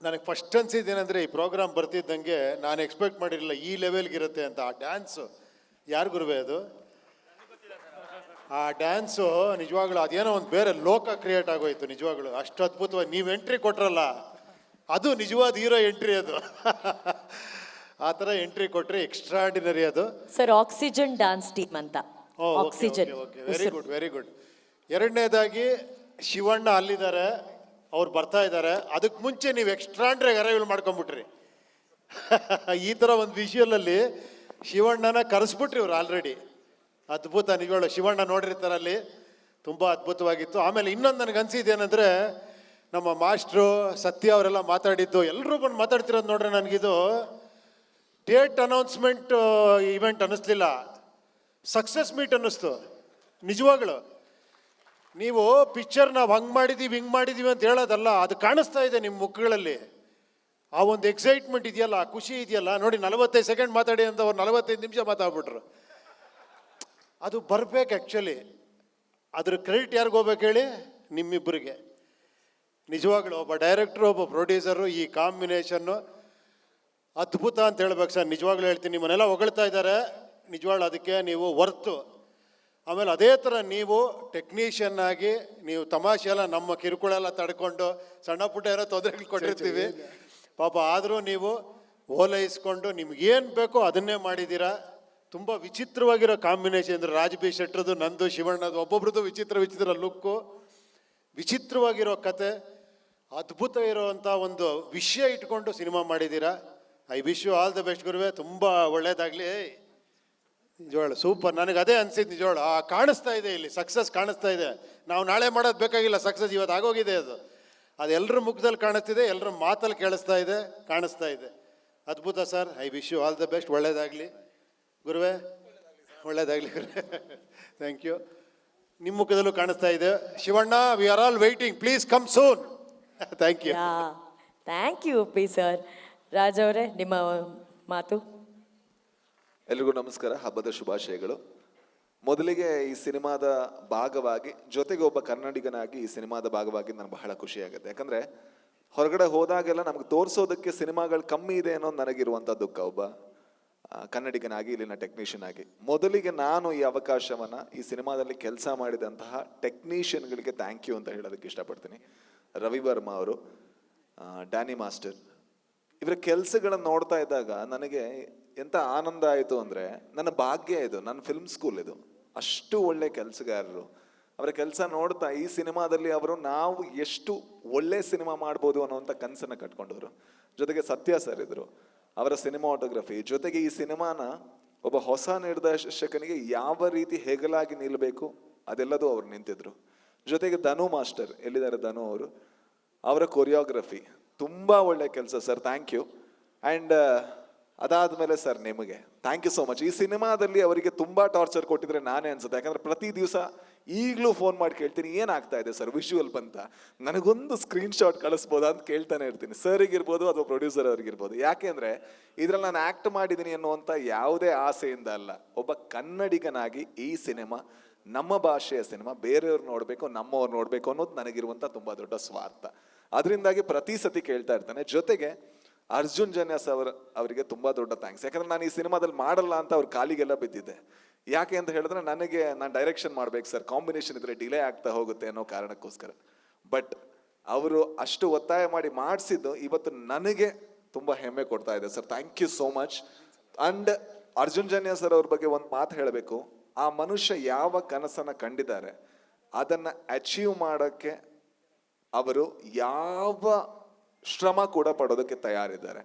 ನನಗೆ ಫಸ್ಟ್ ಅನ್ಸಿದ್ದೇನೆಂದರೆ, ಈ ಪ್ರೋಗ್ರಾಮ್ ಬರ್ತಿದ್ದಂಗೆ ನಾನು ಎಕ್ಸ್ಪೆಕ್ಟ್ ಮಾಡಿರಲಿಲ್ಲ ಈ ಲೆವೆಲ್ಗಿರುತ್ತೆ ಅಂತ. ಆ ಡ್ಯಾನ್ಸು ಯಾರು ಗುರುವೇ ಅದು? ಆ ಡ್ಯಾನ್ಸು ನಿಜವಾಗ್ಲೂ ಅದೇನೋ ಒಂದು ಬೇರೆ ಲೋಕ ಕ್ರಿಯೇಟ್ ಆಗೋಯ್ತು. ನಿಜವಾಗ್ಲೂ ಅಷ್ಟು ಅದ್ಭುತವಾಗಿ ನೀವು ಎಂಟ್ರಿ ಕೊಟ್ರಲ್ಲ, ಅದು ನಿಜವಾದ ಹೀರೋ ಎಂಟ್ರಿ ಅದು. ಆ ಥರ ಎಂಟ್ರಿ ಕೊಟ್ರೆ ಎಕ್ಸ್ಟ್ರಾರ್ಡಿನರಿ ಅದು. ಸರ್ ಆಕ್ಸಿಜನ್ ಡಾನ್ಸ್ ಟೀಮ್ ಅಂತ. Oxygen. Very good, very good. ಎರಡನೇದಾಗಿ ಶಿವಣ್ಣ ಅಲ್ಲಿದ್ದಾರೆ, ಅವ್ರು ಬರ್ತಾ ಇದ್ದಾರೆ. ಅದಕ್ಕೆ ಮುಂಚೆ ನೀವು ಎಕ್ಸ್ಟ್ರಾಂಡ್ರಾಗಿ ಅರೈವಲ್ ಮಾಡ್ಕೊಂಬಿಟ್ರಿ. ಈ ಥರ ಒಂದು ವಿಷುವಲಲ್ಲಿ ಶಿವಣ್ಣನ ಕರೆಸ್ಬಿಟ್ರಿ ಇವ್ರು ಆಲ್ರೆಡಿ. ಅದ್ಭುತ ನಿಜವಾಳು. ಶಿವಣ್ಣ ನೋಡಿರ್ತಾರೆ ಅಲ್ಲಿ, ತುಂಬ ಅದ್ಭುತವಾಗಿತ್ತು. ಆಮೇಲೆ ಇನ್ನೊಂದು ನನಗೆ ಅನ್ಸಿದ್ದೇನೆಂದರೆ, ನಮ್ಮ ಮಾಸ್ಟ್ರು ಸತ್ಯ ಅವರೆಲ್ಲ ಮಾತಾಡಿದ್ದು, ಎಲ್ಲರೂ ಬಂದು ಮಾತಾಡ್ತಿರೋದು ನೋಡ್ರೆ ನನಗಿದು ಡೇಟ್ ಅನೌನ್ಸ್ಮೆಂಟ್ ಇವೆಂಟ್ ಅನ್ನಿಸ್ಲಿಲ್ಲ, ಸಕ್ಸಸ್ ಮೀಟ್ ಅನ್ನಿಸ್ತು ನಿಜವಾಗ್ಲು. ನೀವು ಪಿಕ್ಚರ್ ನಾವು ಹಂಗೆ ಮಾಡಿದ್ದೀವಿ ಹಿಂಗೆ ಮಾಡಿದ್ದೀವಿ ಅಂತ ಹೇಳೋದಲ್ಲ, ಅದು ಕಾಣಿಸ್ತಾ ಇದೆ ನಿಮ್ಮ ಮುಖಗಳಲ್ಲಿ. ಆ ಒಂದು ಎಕ್ಸೈಟ್ಮೆಂಟ್ ಇದೆಯಲ್ಲ, ಆ ಖುಷಿ ಇದೆಯಲ್ಲ. ನೋಡಿ 45 ಸೆಕೆಂಡ್ ಮಾತಾಡಿ ಅಂತ ಅವ್ರು 45 ನಿಮಿಷ ಮಾತಾಡ್ಬಿಟ್ರು. ಅದು ಬರ್ಬೇಕು ಆ್ಯಕ್ಚುಲಿ. ಅದ್ರ ಕ್ರೆಡಿಟ್ ಯಾರಿಗೂ ಹೋಗ್ಬೇಕು ಹೇಳಿ? ನಿಮ್ಮಿಬ್ಬರಿಗೆ. ನಿಜವಾಗ್ಲೂ ಒಬ್ಬ ಡೈರೆಕ್ಟ್ರು, ಒಬ್ಬ ಪ್ರೊಡ್ಯೂಸರು, ಈ ಕಾಂಬಿನೇಷನ್ನು ಅದ್ಭುತ ಅಂತ ಹೇಳ್ಬೇಕು ಸರ್. ನಿಜವಾಗ್ಲೂ ಹೇಳ್ತೀನಿ, ನಿಮ್ಮನ್ನೆಲ್ಲ ಹೊಗಳ್ತಾ ಇದ್ದಾರೆ, ನಿಜವಾಗ್ಲೂ ಅದಕ್ಕೆ ನೀವು ವರ್ತು. ಆಮೇಲೆ ಅದೇ ಥರ ನೀವು ಟೆಕ್ನಿಷಿಯನ್ ಆಗಿ ನೀವು ತಮಾಷೆ ಎಲ್ಲ ನಮ್ಮ ಕಿರುಕುಳ ಎಲ್ಲ ತಡ್ಕೊಂಡು ಸಣ್ಣ ಪುಟ್ಟ ಏನೋ ತೊಂದರೆಗಳು ಕೊಟ್ಟಿರ್ತೀವಿ ಪಾಪ, ಆದರೂ ನೀವು ಓಲೈಸ್ಕೊಂಡು ನಿಮ್ಗೇನು ಬೇಕೋ ಅದನ್ನೇ ಮಾಡಿದ್ದೀರಾ. ತುಂಬ ವಿಚಿತ್ರವಾಗಿರೋ ಕಾಂಬಿನೇಷನ್ ಅಂದರೆ ರಾಜ್ ಬಿ ಶೆಟ್ರದು, ನಂದು, ಶಿವಣ್ಣದು, ಒಬ್ಬೊಬ್ರದ್ದು ವಿಚಿತ್ರ ಲುಕ್ಕು, ವಿಚಿತ್ರವಾಗಿರೋ ಕತೆ, ಅದ್ಭುತ ಇರೋವಂಥ ಒಂದು ವಿಷಯ ಇಟ್ಕೊಂಡು ಸಿನಿಮಾ ಮಾಡಿದ್ದೀರಾ. I wish you all the best ಗುರುವೇ. ತುಂಬ ಒಳ್ಳೇದಾಗಲಿ. ನಿಜವಾಳು ಸೂಪರ್. ನನಗೆ ಅದೇ ಅನ್ಸಿದ್ದು ನಿಜವಾಳು. ಕಾಣಿಸ್ತಾ ಇದೆ ಇಲ್ಲಿ, ಸಕ್ಸಸ್ ಕಾಣಿಸ್ತಾ ಇದೆ. ನಾವು ನಾಳೆ ಮಾಡೋದು ಬೇಕಾಗಿಲ್ಲ, ಸಕ್ಸಸ್ ಇವತ್ತು ಆಗೋಗಿದೆ. ಅದು ಎಲ್ಲರ ಮುಖದಲ್ಲಿ ಕಾಣಿಸ್ತಿದೆ, ಎಲ್ಲರ ಮಾತಲ್ಲಿ ಕಾಣಿಸ್ತಾ ಇದೆ. ಅದ್ಭುತ sir. I wish you all the best. ಒಳ್ಳೇದಾಗಲಿ ಗುರುವೇ, ಒಳ್ಳೇದಾಗಲಿ ಗುರುವೇ. Thank you. ನಿಮ್ಮ ಮುಖದಲ್ಲೂ ಕಾಣಿಸ್ತಾ ಇದೆ. Shivanna, we are all waiting, please come soon. Thank you. Thank you P sir. Raj ಅವರೇ, ನಿಮ್ಮ ಮಾತು. ಎಲ್ರಿಗೂ ನಮಸ್ಕಾರ, ಹಬ್ಬದ ಶುಭಾಶಯಗಳು. ಮೊದಲಿಗೆ ಈ ಸಿನಿಮಾದ ಭಾಗವಾಗಿ, ಜೊತೆಗೆ ಒಬ್ಬ ಕನ್ನಡಿಗನಾಗಿ ಈ ಸಿನಿಮಾದ ಭಾಗವಾಗಿ ನನಗೆ ಬಹಳ ಖುಷಿಯಾಗುತ್ತೆ. ಯಾಕಂದರೆ ಹೊರಗಡೆ ಹೋದಾಗೆಲ್ಲ ನಮ್ಗೆ ತೋರಿಸೋದಕ್ಕೆ ಸಿನಿಮಾಗಳು ಕಮ್ಮಿ ಇದೆ ಅನ್ನೋ ನನಗಿರುವಂಥ ದುಃಖ, ಒಬ್ಬ ಕನ್ನಡಿಗನಾಗಿ, ಇಲ್ಲಿನ ಟೆಕ್ನಿಷಿಯನ್ ಆಗಿ. ಮೊದಲಿಗೆ ನಾನು ಈ ಅವಕಾಶವನ್ನು, ಈ ಸಿನಿಮಾದಲ್ಲಿ ಕೆಲಸ ಮಾಡಿದಂತಹ ಟೆಕ್ನಿಷಿಯನ್ಗಳಿಗೆ ಥ್ಯಾಂಕ್ ಯು ಅಂತ ಹೇಳೋದಕ್ಕೆ ಇಷ್ಟಪಡ್ತೀನಿ. ರವಿ ವರ್ಮ ಅವರು, ಡ್ಯಾನಿ ಮಾಸ್ಟರ್, ಇವರ ಕೆಲಸಗಳನ್ನು ನೋಡ್ತಾ ಇದ್ದಾಗ ನನಗೆ ಎಂಥ ಆನಂದ ಆಯಿತು ಅಂದರೆ, ನನ್ನ ಭಾಗ್ಯ ಇದು, ನನ್ನ ಫಿಲ್ಮ್ ಸ್ಕೂಲ್ ಇದು. ಅಷ್ಟು ಒಳ್ಳೆ ಕೆಲಸಗಾರರು. ಅವರ ಕೆಲಸ ನೋಡ್ತಾ ಈ ಸಿನಿಮಾದಲ್ಲಿ ಅವರು ನಾವು ಎಷ್ಟು ಒಳ್ಳೆ ಸಿನಿಮಾ ಮಾಡ್ಬೋದು ಅನ್ನೋವಂಥ ಕನಸನ್ನು ಕಟ್ಕೊಂಡವರು. ಜೊತೆಗೆ ಸತ್ಯ ಸರ್ ಇದ್ರು, ಅವರ ಸಿನಿಮಾಟೋಗ್ರಫಿ, ಜೊತೆಗೆ ಈ ಸಿನಿಮಾನ ಒಬ್ಬ ಹೊಸ ನಿರ್ದೇಶಕನಿಗೆ ಯಾವ ರೀತಿ ಹೆಗಲಾಗಿ ನಿಲ್ಲಬೇಕು ಅದೆಲ್ಲದೂ ಅವ್ರು ನಿಂತಿದ್ರು. ಜೊತೆಗೆ ಧನು ಮಾಸ್ಟರ್, ಎಲ್ಲಿದ್ದಾರೆ ಧನು ಅವರು, ಅವರ ಕೊರಿಯೋಗ್ರಫಿ ತುಂಬ ಒಳ್ಳೆ ಕೆಲಸ ಸರ್. Thank you. ಆ್ಯಂಡ್ ಅದಾದಮೇಲೆ ಸರ್ ನಿಮಗೆ ಥ್ಯಾಂಕ್ ಯು ಸೋ ಮಚ್. ಈ ಸಿನಿಮಾದಲ್ಲಿ ಅವರಿಗೆ ತುಂಬ ಟಾರ್ಚರ್ ಕೊಟ್ಟಿದ್ರೆ ನಾನೇ ಅನ್ಸುತ್ತೆ. ಯಾಕಂದರೆ ಪ್ರತಿ ದಿವಸ ಈಗಲೂ ಫೋನ್ ಮಾಡಿ ಕೇಳ್ತೀನಿ, ಏನಾಗ್ತಾ ಇದೆ ಸರ್ ವಿಜುವಲ್ ಬಂತ, ನನಗೊಂದು ಸ್ಕ್ರೀನ್ಶಾಟ್ ಕಳಿಸ್ಬೋದಾ ಅಂತ ಕೇಳ್ತಾನೆ ಇರ್ತೀನಿ. ಸರಿಗಿರ್ಬೋದು ಅಥವಾ ಪ್ರೊಡ್ಯೂಸರ್ ಅವ್ರಿಗಿರ್ಬೋದು. ಯಾಕೆಂದರೆ ಇದರಲ್ಲಿ ನಾನು ಆ್ಯಕ್ಟ್ ಮಾಡಿದ್ದೀನಿ ಅನ್ನುವಂಥ ಯಾವುದೇ ಆಸೆಯಿಂದ ಅಲ್ಲ. ಒಬ್ಬ ಕನ್ನಡಿಗನಾಗಿ ಈ ಸಿನಿಮಾ ನಮ್ಮ ಭಾಷೆಯ ಸಿನಿಮಾ, ಬೇರೆಯವ್ರು ನೋಡಬೇಕು, ನಮ್ಮವ್ರು ನೋಡಬೇಕು ಅನ್ನೋದು ನನಗಿರುವಂಥ ತುಂಬ ದೊಡ್ಡ ಸ್ವಾರ್ಥ. ಅದರಿಂದಾಗಿ ಪ್ರತಿ ಸತಿ ಕೇಳ್ತಾ ಇರ್ತಾನೆ. ಜೊತೆಗೆ ಅರ್ಜುನ್ ಜನ್ಯಾಸ್ ಅವರಿಗೆ ತುಂಬ ದೊಡ್ಡ ಥ್ಯಾಂಕ್ಸ್. ಯಾಕಂದರೆ ನಾನು ಈ ಸಿನಿಮಾದಲ್ಲಿ ಮಾಡಲ್ಲ ಅಂತ ಅವ್ರ ಕಾಲಿಗೆಲ್ಲ ಬಿದ್ದಿದ್ದೆ. ಯಾಕೆ ಅಂತ ಹೇಳಿದ್ರೆ ನಾನು ಡೈರೆಕ್ಷನ್ ಮಾಡ್ಬೇಕು ಸರ್, ಕಾಂಬಿನೇಷನ್ ಇದ್ರೆ ಡಿಲೇ ಆಗ್ತಾ ಹೋಗುತ್ತೆ ಅನ್ನೋ ಕಾರಣಕ್ಕೋಸ್ಕರ. ಬಟ್ ಅವರು ಅಷ್ಟು ಒತ್ತಾಯ ಮಾಡಿ ಮಾಡಿಸಿದ್ದು ಇವತ್ತು ನನಗೆ ತುಂಬ ಹೆಮ್ಮೆ ಕೊಡ್ತಾ ಇದೆ sir. Thank you so much. And Arjun Janya sir ಅವ್ರ ಬಗ್ಗೆ ಒಂದು ಮಾತು ಹೇಳಬೇಕು. ಆ ಮನುಷ್ಯ ಯಾವ ಕನಸನ್ನು ಕಂಡಿದ್ದಾರೆ ಅದನ್ನು ಅಚೀವ್ ಮಾಡೋಕ್ಕೆ ಅವರು ಯಾವ ಶ್ರಮ ಕೂಡ ಪಡೋದಕ್ಕೆ ತಯಾರಿದ್ದಾರೆ.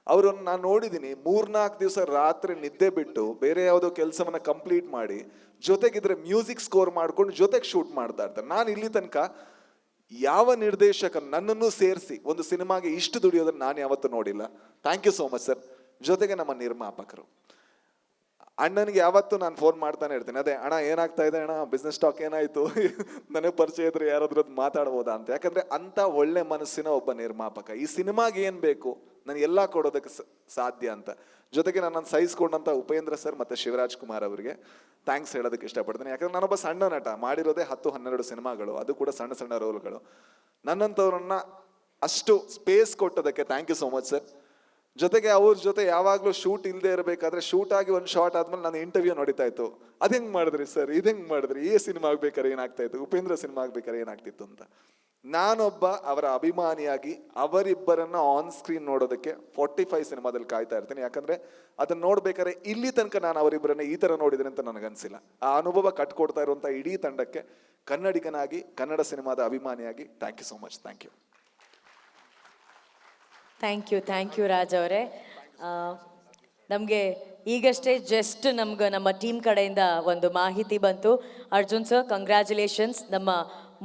ಅವರನ್ನು ನಾನು ನೋಡಿದ್ದೀನಿ 3-4 ದಿವಸ ರಾತ್ರಿ ನಿದ್ದೆ ಬಿಟ್ಟು ಬೇರೆ ಯಾವುದೋ ಕೆಲಸವನ್ನ ಕಂಪ್ಲೀಟ್ ಮಾಡಿ ಜೊತೆಗಿದ್ರೆ ಮ್ಯೂಸಿಕ್ ಸ್ಕೋರ್ ಮಾಡ್ಕೊಂಡು ಜೊತೆಗೆ ಶೂಟ್ ಮಾಡ್ತಾ ಇರ್ತಾರೆ. ನಾನು ಇಲ್ಲಿ ತನಕ ಯಾವ ನಿರ್ದೇಶಕ ನನ್ನನ್ನು ಸೇರಿಸಿ ಒಂದು ಸಿನಿಮಾಗೆ ಇಷ್ಟು ದುಡಿಯೋದನ್ನು ನಾನು ಯಾವತ್ತೂ ನೋಡಿಲ್ಲ. Thank you so much sir. ಜೊತೆಗೆ ನಮ್ಮ ನಿರ್ಮಾಪಕರು ಅಣ್ಣನಿಗೆ ಯಾವತ್ತೂ ನಾನು ಫೋನ್ ಮಾಡ್ತಾನೆ ಇರ್ತೀನಿ, ಅದೇ ಅಣ್ಣ ಏನಾಗ್ತಾ ಇದೆ ಅಣ್ಣ, ಬಿಸ್ನೆಸ್ ಸ್ಟಾಕ್ ಏನಾಯಿತು, ನನಗೆ ಪರಿಚಯ ಇದ್ರೆ ಯಾರಾದ್ರೂ ಮಾತಾಡ್ಬೋದಾ ಅಂತ. ಯಾಕಂದರೆ ಅಂಥ ಒಳ್ಳೆ ಮನಸ್ಸಿನ ಒಬ್ಬ ನಿರ್ಮಾಪಕ. ಈ ಸಿನಿಮಾಗೆ ಏನು ಬೇಕು ನಾನು ಎಲ್ಲ ಕೊಡೋದಕ್ಕೆ ಸಾಧ್ಯ ಅಂತ. ಜೊತೆಗೆ ನನ್ನನ್ನು ಸಹಿಸ್ಕೊಂಡಂಥ ಉಪೇಂದ್ರ ಸರ್ ಮತ್ತು ಶಿವರಾಜ್ ಕುಮಾರ್ ಅವರಿಗೆ ಥ್ಯಾಂಕ್ಸ್ ಹೇಳೋದಕ್ಕೆ ಇಷ್ಟಪಡ್ತೀನಿ. ಯಾಕಂದ್ರೆ ನಾನೊಬ್ಬ ಸಣ್ಣ ನಟ, ಮಾಡಿರೋದೇ 10-12 ಸಿನಿಮಾಗಳು, ಅದು ಕೂಡ ಸಣ್ಣ ಸಣ್ಣ ರೋಲ್ಗಳು. ನನ್ನಂಥವ್ರನ್ನ ಅಷ್ಟು ಸ್ಪೇಸ್ ಕೊಟ್ಟೋದಕ್ಕೆ thank you so much sir. ಜೊತೆಗೆ ಅವ್ರ ಜೊತೆ ಯಾವಾಗಲೂ ಶೂಟ್ ಇಲ್ಲದೆ ಇರಬೇಕಾದ್ರೆ ಶೂಟ್ ಆಗಿ ಒಂದು ಶಾರ್ಟ್ ಆದ್ಮೇಲೆ ನಾನು ಇಂಟರ್ವ್ಯೂ ನೋಡಿತಾ ಇತ್ತು, ಅದು ಹೆಂಗೆ ಮಾಡಿದ್ರಿ ಸರ್, ಇದು ಹೆಂಗೆ ಮಾಡಿದ್ರಿ, ಈ ಸಿನಿಮಾ ಆಗ್ಬೇಕಾದ್ರೆ ಏನಾಗ್ತಾ ಇತ್ತು, ಉಪೇಂದ್ರ ಸಿನಿಮಾ ಆಗ್ಬೇಕಾದ್ರೆ ಏನಾಗ್ತಿತ್ತು ಅಂತ. ನಾನೊಬ್ಬ ಅವರ ಅಭಿಮಾನಿಯಾಗಿ ಅವರಿಬ್ಬರನ್ನ ಆನ್ ಸ್ಕ್ರೀನ್ ನೋಡೋದಕ್ಕೆ 45 ಸಿನಿಮಾದಲ್ಲಿ ಕಾಯ್ತಾ ಇರ್ತೀನಿ. ಯಾಕಂದ್ರೆ ಅದನ್ನ ನೋಡ್ಬೇಕಾದ್ರೆ ಇಲ್ಲಿ ತನಕ ನಾನು ಅವರಿಬ್ಬರನ್ನ ಈ ತರ ನೋಡಿದ್ರೆ ಅಂತ ನನಗನ್ಸಿಲ್ಲ. ಆ ಅನುಭವ ಕಟ್ಕೊಡ್ತಾ ಇರುವಂತ ಇಡೀ ತಂಡಕ್ಕೆ ಕನ್ನಡಿಗನಾಗಿ, ಕನ್ನಡ ಸಿನಿಮಾದ ಅಭಿಮಾನಿಯಾಗಿ thank you so much. Thank you. Thank you Raj ಅವರೇ. ನಮಗೆ ಈಗಷ್ಟೇ ಜಸ್ಟ್ ನಮ್ಮ ಟೀಮ್ ಕಡೆಯಿಂದ ಒಂದು ಮಾಹಿತಿ ಬಂತು. Arjun sir, congratulations. ನಮ್ಮ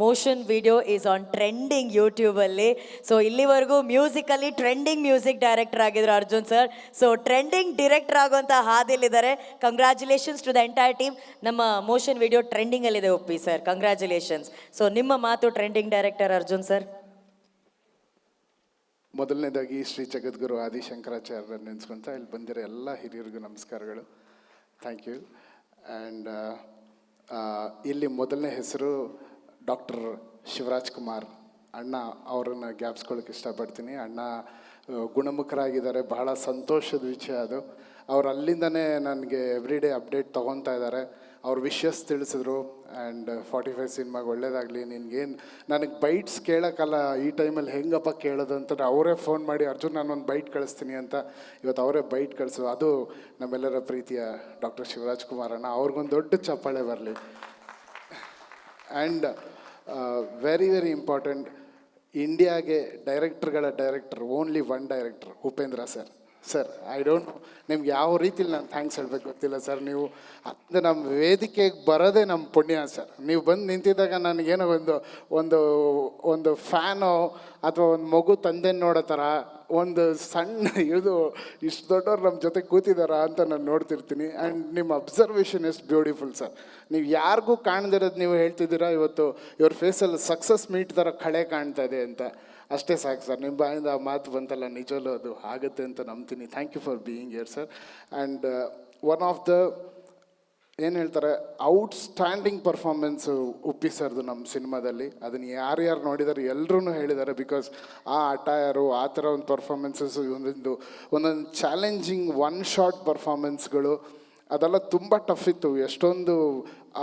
motion video is on trending ಯೂಟ್ಯೂಬಲ್ಲಿ. ಸೊ ಇಲ್ಲಿವರೆಗೂ ಮ್ಯೂಸಿಕಲ್ಲಿ ಟ್ರೆಂಡಿಂಗ್ ಮ್ಯೂಸಿಕ್ ಡೈರೆಕ್ಟರ್ ಆಗಿದ್ರು Arjun sir. So trending director ಆಗುವಂಥ ಹಾದಿಲಿದ್ದಾರೆ. Congratulations to the entire team. ನಮ್ಮ ಮೋಷನ್ ವಿಡಿಯೋ ಟ್ರೆಂಡಿಂಗಲ್ಲಿದೆ ಒಪ್ಪಿ ಸರ್, ಕಂಗ್ರ್ಯಾಚುಲೇಷನ್ಸ್. ಸೊ ನಿಮ್ಮ ಮಾತು ಟ್ರೆಂಡಿಂಗ್ ಡೈರೆಕ್ಟರ್ ಅರ್ಜುನ್ ಸರ್. ಮೊದಲನೇದಾಗಿ ಶ್ರೀ ಜಗದ್ಗುರು ಆದಿಶಂಕರಾಚಾರ್ಯರ ನೆನೆಸ್ಕೊಂತ ಇಲ್ಲಿ ಬಂದಿರೋ ಎಲ್ಲ ಹಿರಿಯರಿಗೂ ನಮಸ್ಕಾರಗಳು. Thank you. ಆ್ಯಂಡ್ ಇಲ್ಲಿ ಮೊದಲನೇ ಹೆಸರು ಡಾಕ್ಟರ್ ಶಿವರಾಜ್ ಕುಮಾರ್ ಅಣ್ಣ, ಅವರನ್ನು ಜ್ಞಾಪಿಸ್ಕೊಳ್ಳೋಕೆ ಇಷ್ಟಪಡ್ತೀನಿ. ಅಣ್ಣ ಗುಣಮುಖರಾಗಿದ್ದಾರೆ, ಬಹಳ ಸಂತೋಷದ ವಿಷಯ ಅದು. ಅವ್ರು ಅಲ್ಲಿಂದನೇ ನನಗೆ ಎವ್ರಿಡೇ ಅಪ್ಡೇಟ್ ತೊಗೊತಾ ಇದ್ದಾರೆ. ಅವ್ರ ವಿಷಸ್ ತಿಳಿಸಿದ್ರು. ಆ್ಯಂಡ್ 45 ಸಿನಿಮಾಗೆ ಒಳ್ಳೇದಾಗಲಿ, ನಿನ್ಗೇನು ನನಗೆ ಬೈಟ್ಸ್ ಕೇಳೋಕ್ಕಲ್ಲ ಈ ಟೈಮಲ್ಲಿ ಹೆಂಗಪ್ಪ ಕೇಳೋದು ಅಂತಂದ್ರೆ ಅವರೇ ಫೋನ್ ಮಾಡಿ ಅರ್ಜುನ್ ನಾನೊಂದು ಬೈಟ್ ಕಳಿಸ್ತೀನಿ ಅಂತ ಇವತ್ತು ಅವರೇ ಬೈಟ್ ಕಳಿಸೋದು. ಅದು ನಮ್ಮೆಲ್ಲರ ಪ್ರೀತಿಯ ಡಾಕ್ಟರ್ ಶಿವರಾಜ್ ಕುಮಾರ್ ಅಣ್ಣ, ಅವ್ರಿಗೊಂದು ದೊಡ್ಡ ಚಪ್ಪಾಳೆ ಬರಲಿ. ಆ್ಯಂಡ್ ವೆರಿ ವೆರಿ ಇಂಪಾರ್ಟೆಂಟ್, ಇಂಡಿಯಾಗೆ ಡೈರೆಕ್ಟರ್ಗಳ director only one director, Upendra sir. Sir, I don't know ನಿಮ್ಗೆ ಯಾವ ರೀತಿಲಿ ನಾನು ಥ್ಯಾಂಕ್ಸ್ ಹೇಳಬೇಕು ಗೊತ್ತಿಲ್ಲ ಸರ್. ನೀವು ಅದು ನಮ್ಮ ವೇದಿಕೆಗೆ ಬರೋದೇ ನಮ್ಮ ಪುಣ್ಯ ಸರ್. ನೀವು ಬಂದು ನಿಂತಿದ್ದಾಗ ನನಗೇನೋ ಒಂದು ಫ್ಯಾನೋ ಅಥವಾ ಒಂದು ಮಗು ತಂದೆ ನೋಡೋ ಥರ ಒಂದು ಸಣ್ಣ ಇದು ಇಷ್ಟು ದೊಡ್ಡವ್ರು ನಮ್ಮ ಜೊತೆ ಕೂತಿದ್ದಾರಾ ಅಂತ ನಾನು ನೋಡ್ತಿರ್ತೀನಿ. ಆ್ಯಂಡ್ ನಿಮ್ಮ ಅಬ್ಸರ್ವೇಷನ್ ಇಸ್ ಬ್ಯೂಟಿಫುಲ್ ಸರ್. ನೀವು ಯಾರಿಗೂ ಕಾಣದಿರೋದು ನೀವು ಹೇಳ್ತಿದ್ದೀರಾ, ಇವತ್ತು ಇವ್ರ ಫೇಸಲ್ಲಿ ಸಕ್ಸಸ್ ಮೀಟ್ ಥರ ಕಳೆ ಕಾಣ್ತಾ ಇದೆ ಅಂತ. ಅಷ್ಟೇ ಸಾಕು ಸರ್, ನಿಮ್ಮ ಬಾಯಿಂದ ಆ ಮಾತು ಬಂತಲ್ಲ, ನಿಜವಲ್ಲೂ ಅದು ಆಗುತ್ತೆ ಅಂತ ನಂಬ್ತೀನಿ. Thank you for being here sir. And one of the ಏನು ಹೇಳ್ತಾರೆ ಔಟ್ಸ್ಟ್ಯಾಂಡಿಂಗ್ ಪರ್ಫಾರ್ಮೆನ್ಸು ಉಪ್ಪಿ ಸರ್ದು ನಮ್ಮ ಸಿನಿಮಾದಲ್ಲಿ. ಅದನ್ನು ಯಾರ್ಯಾರು ನೋಡಿದ್ದಾರೆ ಎಲ್ಲರೂ ಹೇಳಿದ್ದಾರೆ. ಬಿಕಾಸ್ ಆ ಅಟೈರು, ಆ ಥರ ಒಂದು ಪರ್ಫಾರ್ಮೆನ್ಸಸ್ಸು, ಒಂದೊಂದು ಚಾಲೆಂಜಿಂಗ್ ಒನ್ ಶಾಟ್ ಪರ್ಫಾರ್ಮೆನ್ಸ್ಗಳು, ಅದೆಲ್ಲ ತುಂಬ ಟಫ್ ಇತ್ತು. ಎಷ್ಟೊಂದು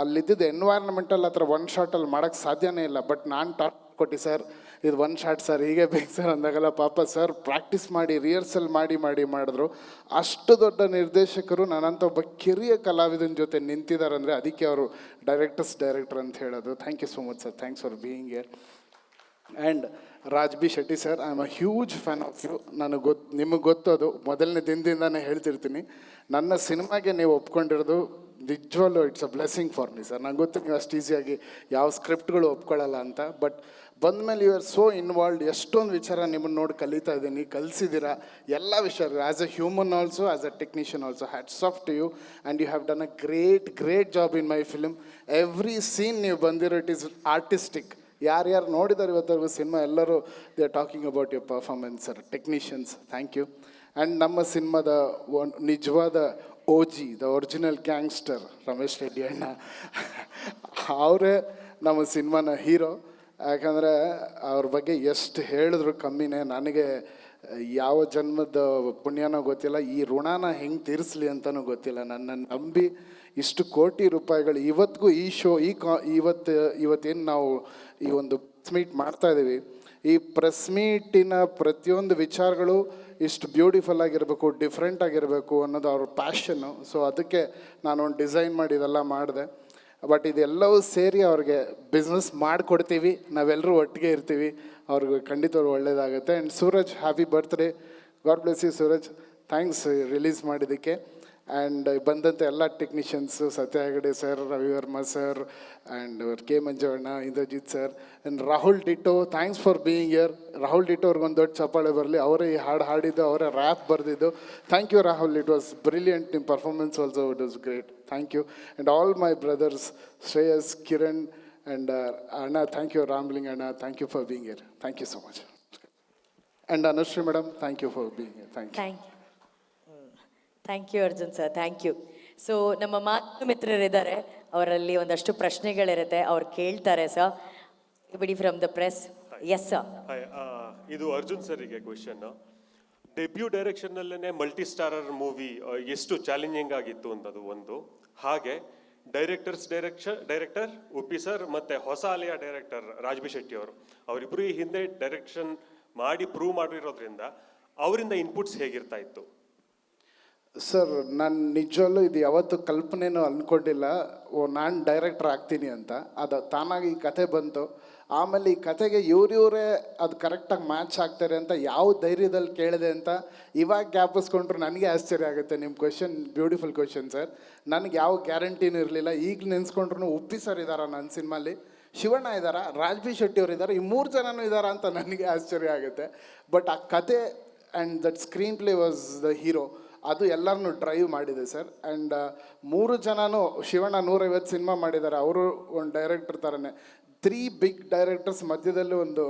ಅಲ್ಲಿದ್ದಿದ್ದು ಎನ್ವೈರ್ನ್ಮೆಂಟಲ್ಲಿ ಆ ಥರ ಒನ್ ಶಾಟಲ್ಲಿ ಮಾಡೋಕ್ಕೆ ಸಾಧ್ಯನೇ ಇಲ್ಲ. ಬಟ್ ನಾನು ಟಾಪ್ ಕೊಟ್ಟು ಸರ್ ಇದು ಒನ್ ಶಾಟ್ ಸರ್, ಹೀಗೆ ಬೇಕು ಸರ್ ಅಂದಾಗಲ್ಲ ಪಾಪ ಸರ್ ಪ್ರಾಕ್ಟೀಸ್ ಮಾಡಿ ರಿಹರ್ಸಲ್ ಮಾಡಿದ್ರು. ಅಷ್ಟು ದೊಡ್ಡ ನಿರ್ದೇಶಕರು ನನ್ನಂಥ ಒಬ್ಬ ಕಿರಿಯ ಕಲಾವಿದನ ಜೊತೆ ನಿಂತಿದ್ದಾರೆ ಅಂದರೆ ಅದಕ್ಕೆ ಅವರು ಡೈರೆಕ್ಟರ್ ಅಂತ ಹೇಳೋದು. Thank you so much sir, thanks for being here. And Raj B Shetty sir, I am a huge fan of you. ನಿಮಗೆ ಗೊತ್ತದು, ಮೊದಲನೇ ದಿನದಿಂದನೇ ಹೇಳ್ತಿರ್ತೀನಿ. ನನ್ನ ಸಿನಿಮಾಗೆ ನೀವು ಒಪ್ಕೊಂಡಿರೋದು ನಿಜವಲ್ಲೂ it's a blessing for me sir. ನಂಗೆ ಗೊತ್ತು ನೀವು ಅಷ್ಟು ಈಸಿಯಾಗಿ ಯಾವ ಸ್ಕ್ರಿಪ್ಟ್ಗಳು ಒಪ್ಕೊಳ್ಳಲ್ಲ ಅಂತ. ಬಟ್ ಬಂದಮೇಲೆ ಯು ಆರ್ ಸೋ ಇನ್ವಾಲ್ವ್ಡ್. ಎಷ್ಟೊಂದು ವಿಚಾರ ನಿಮ್ಮನ್ನು ನೋಡಿ ಕಲಿತಾ ಇದ್ದೀನಿ, ಕಲಿಸಿದ್ದೀರಾ ಎಲ್ಲ ವಿಷಯ. As a human also, as a technician also, hats off to you. And you have done a great job in my film. Every scene ನೀವು ಬಂದಿರೋ ಇಟ್ ಈಸ್ ಆರ್ಟಿಸ್ಟಿಕ್. ಯಾರ್ಯಾರು ನೋಡಿದ್ದಾರೆ ಇವತ್ತರೆಗೂ ಸಿನಿಮಾ ಎಲ್ಲರೂ they are talking about your performance sir. Technicians, thank you. And ನಮ್ಮ ಸಿನಿಮಾದ ನಿಜವಾದ OG, the original gangster Ramesh Reddy ಅಣ್ಣ, ಅವರೇ ನಮ್ಮ ಸಿನಿಮಾನ ಹೀರೋ. ಯಾಕಂದರೆ ಅವ್ರ ಬಗ್ಗೆ ಎಷ್ಟು ಹೇಳಿದ್ರು ಕಮ್ಮಿನೇ. ನನಗೆ ಯಾವ ಜನ್ಮದ ಪುಣ್ಯನೋ ಗೊತ್ತಿಲ್ಲ, ಈ ಋಣನ ಹೆಂಗೆ ತೀರಿಸ್ಲಿ ಅಂತಲೂ ಗೊತ್ತಿಲ್ಲ. ನನ್ನನ್ನು ನಂಬಿ ಇಷ್ಟು ಕೋಟಿ ರೂಪಾಯಿಗಳು ಇವತ್ತಿಗೂ ಈ ಶೋ ಇವತ್ತೇನು ನಾವು ಈ ಒಂದು ಪ್ರೆಸ್ ಮೀಟ್ ಮಾಡ್ತಾ ಇದ್ದೀವಿ, ಈ ಪ್ರೆಸ್ ಮೀಟಿನ ಪ್ರತಿಯೊಂದು ವಿಚಾರಗಳು ಇಷ್ಟು ಬ್ಯೂಟಿಫುಲ್ ಆಗಿರಬೇಕು, ಡಿಫ್ರೆಂಟ್ ಆಗಿರಬೇಕು ಅನ್ನೋದು ಅವ್ರ ಪ್ಯಾಷನ್ನು. ಸೊ ಅದಕ್ಕೆ ನಾನು ಒಂದು ಡಿಸೈನ್ ಮಾಡಿ ಇದೆಲ್ಲ ಮಾಡಿದೆ. ಬಟ್ ಇದೆಲ್ಲವೂ ಸೇರಿ ಅವ್ರಿಗೆ ಬಿಸ್ನೆಸ್ ಮಾಡಿಕೊಡ್ತೀವಿ, ನಾವೆಲ್ಲರೂ ಒಟ್ಟಿಗೆ ಇರ್ತೀವಿ, ಅವ್ರಿಗೆ ಖಂಡಿತವ್ರು ಒಳ್ಳೆಯದಾಗುತ್ತೆ. And Suraj, happy birthday, God bless you Suraj, thanks release ಮಾಡಿದ್ದಕ್ಕೆ. ಆ್ಯಂಡ್ ಬಂದಂಥ ಎಲ್ಲ technicians, Satya Hegde sir, Ravi Varma sir, and K ಮಂಜಣ್ಣ, Indrajit sir, and Rahul ditto, thanks for being here. Rahul ditto ಅವ್ರಿಗೊಂದು ದೊಡ್ಡ ಚಪ್ಪಾಳೆ ಬರಲಿ, ಅವರೇ ಈ ಹಾಡು ಹಾಡಿದ್ದು, ಅವರೇ ರ್ಯಾಪ್ ಬರೆದಿದ್ದು. Thank you Rahul, it was brilliant, ನಿಮ್ಮ performance also it was great, thank you. And all my brothers Shreyas, Kiran, and ಅಣ್ಣ, ಥ್ಯಾಂಕ್ ಯು. ರಾಮ್ಲಿಂಗ್ ಅಣ್ಣ, thank you for being here, thank you so much. And Anushree madam, thank you for being here, thank you. Thank you Arjun sir, thank you. So ನಮ್ಮ ಮಾತು ಮಿತ್ರರಿದ್ದಾರೆ, ಅವರಲ್ಲಿ ಒಂದಷ್ಟು ಪ್ರಶ್ನೆಗಳಿರುತ್ತೆ, ಅವ್ರು ಕೇಳ್ತಾರೆ sir. ಬಿಡಿ from the press. Yes sir. ಇದು ಅರ್ಜುನ್ ಸರಿಗೆ ಕ್ವೆಶನ್. ಡೆಬ್ಯೂ ಡೈರೆಕ್ಷನ್ನಲ್ಲೇ ಮಲ್ಟಿ ಸ್ಟಾರರ್ ಮೂವಿ ಎಷ್ಟು ಚಾಲೆಂಜಿಂಗ್ ಆಗಿತ್ತು ಅನ್ನೋದು ಒಂದು. ಹಾಗೆ ಡೈರೆಕ್ಟರ್ ಉಪ್ಪಿ ಸರ್ ಮತ್ತು ಹೊಸ ಅಲೆಯ ಡೈರೆಕ್ಟರ್ ರಾಜ್ಬಿ ಶೆಟ್ಟಿ ಅವರು, ಅವರಿಬ್ಬರು ಈ ಹಿಂದೆ ಡೈರೆಕ್ಷನ್ ಮಾಡಿ ಪ್ರೂವ್ ಮಾಡಿರೋದ್ರಿಂದ ಅವರಿಂದ ಇನ್ಪುಟ್ಸ್ ಹೇಗಿರ್ತಾ ಇತ್ತು? ಸರ್, ನಾನು ನಿಜವಲ್ಲೂ ಇದು ಯಾವತ್ತೂ ಕಲ್ಪನೆನೂ ಅಂದ್ಕೊಂಡಿಲ್ಲ ನಾನು ಡೈರೆಕ್ಟರ್ ಆಗ್ತೀನಿ ಅಂತ. ಅದು ತಾನಾಗಿ ಈ ಕತೆ ಬಂತು. ಆಮೇಲೆ ಈ ಕತೆಗೆ ಇವರೇ ಅದು ಕರೆಕ್ಟಾಗಿ ಮ್ಯಾಚ್ ಆಗ್ತಾರೆ ಅಂತ ಯಾವ ಧೈರ್ಯದಲ್ಲಿ ಕೇಳಿದೆ ಅಂತ ಇವಾಗ ಜ್ಞಾಪಿಸ್ಕೊಂಡ್ರು ನನಗೆ ಆಶ್ಚರ್ಯ ಆಗುತ್ತೆ. ನಿಮ್ಮ ಕ್ವೆಶನ್ ಬ್ಯೂಟಿಫುಲ್ ಕ್ವೆಶನ್ ಸರ್. ನನಗೆ ಯಾವ ಗ್ಯಾರಂಟಿನೂ ಇರಲಿಲ್ಲ. ಈಗ ನೆನೆಸ್ಕೊಂಡ್ರು ಉಪ್ಪಿ ಸರ್ ಇದ್ದಾರಾ ನನ್ನ ಸಿನಿಮಾಲಿ, ಶಿವಣ್ಣ ಇದ್ದಾರಾ, ರಾಜ್ಬಿ ಶೆಟ್ಟಿ ಅವರು ಇದ್ದಾರೆ, ಈ 3 ಜನನೂ ಇದ್ದಾರಾ ಅಂತ ನನಗೆ ಆಶ್ಚರ್ಯ ಆಗುತ್ತೆ. ಬಟ್ ಆ ಕತೆ and that screen play was the hero, ಅದು ಎಲ್ಲರನ್ನೂ ಡ್ರೈವ್ ಮಾಡಿದೆ ಸರ್. ಆ್ಯಂಡ್ 3 ಜನನೂ, ಶಿವಣ್ಣ 150 ಸಿನಿಮಾ ಮಾಡಿದ್ದಾರೆ, ಅವರು ಒಂದು ಡೈರೆಕ್ಟರ್ ಥರನೇ. 3 ಬಿಗ್ ಡೈರೆಕ್ಟರ್ಸ್ ಮಧ್ಯದಲ್ಲಿ ಒಂದು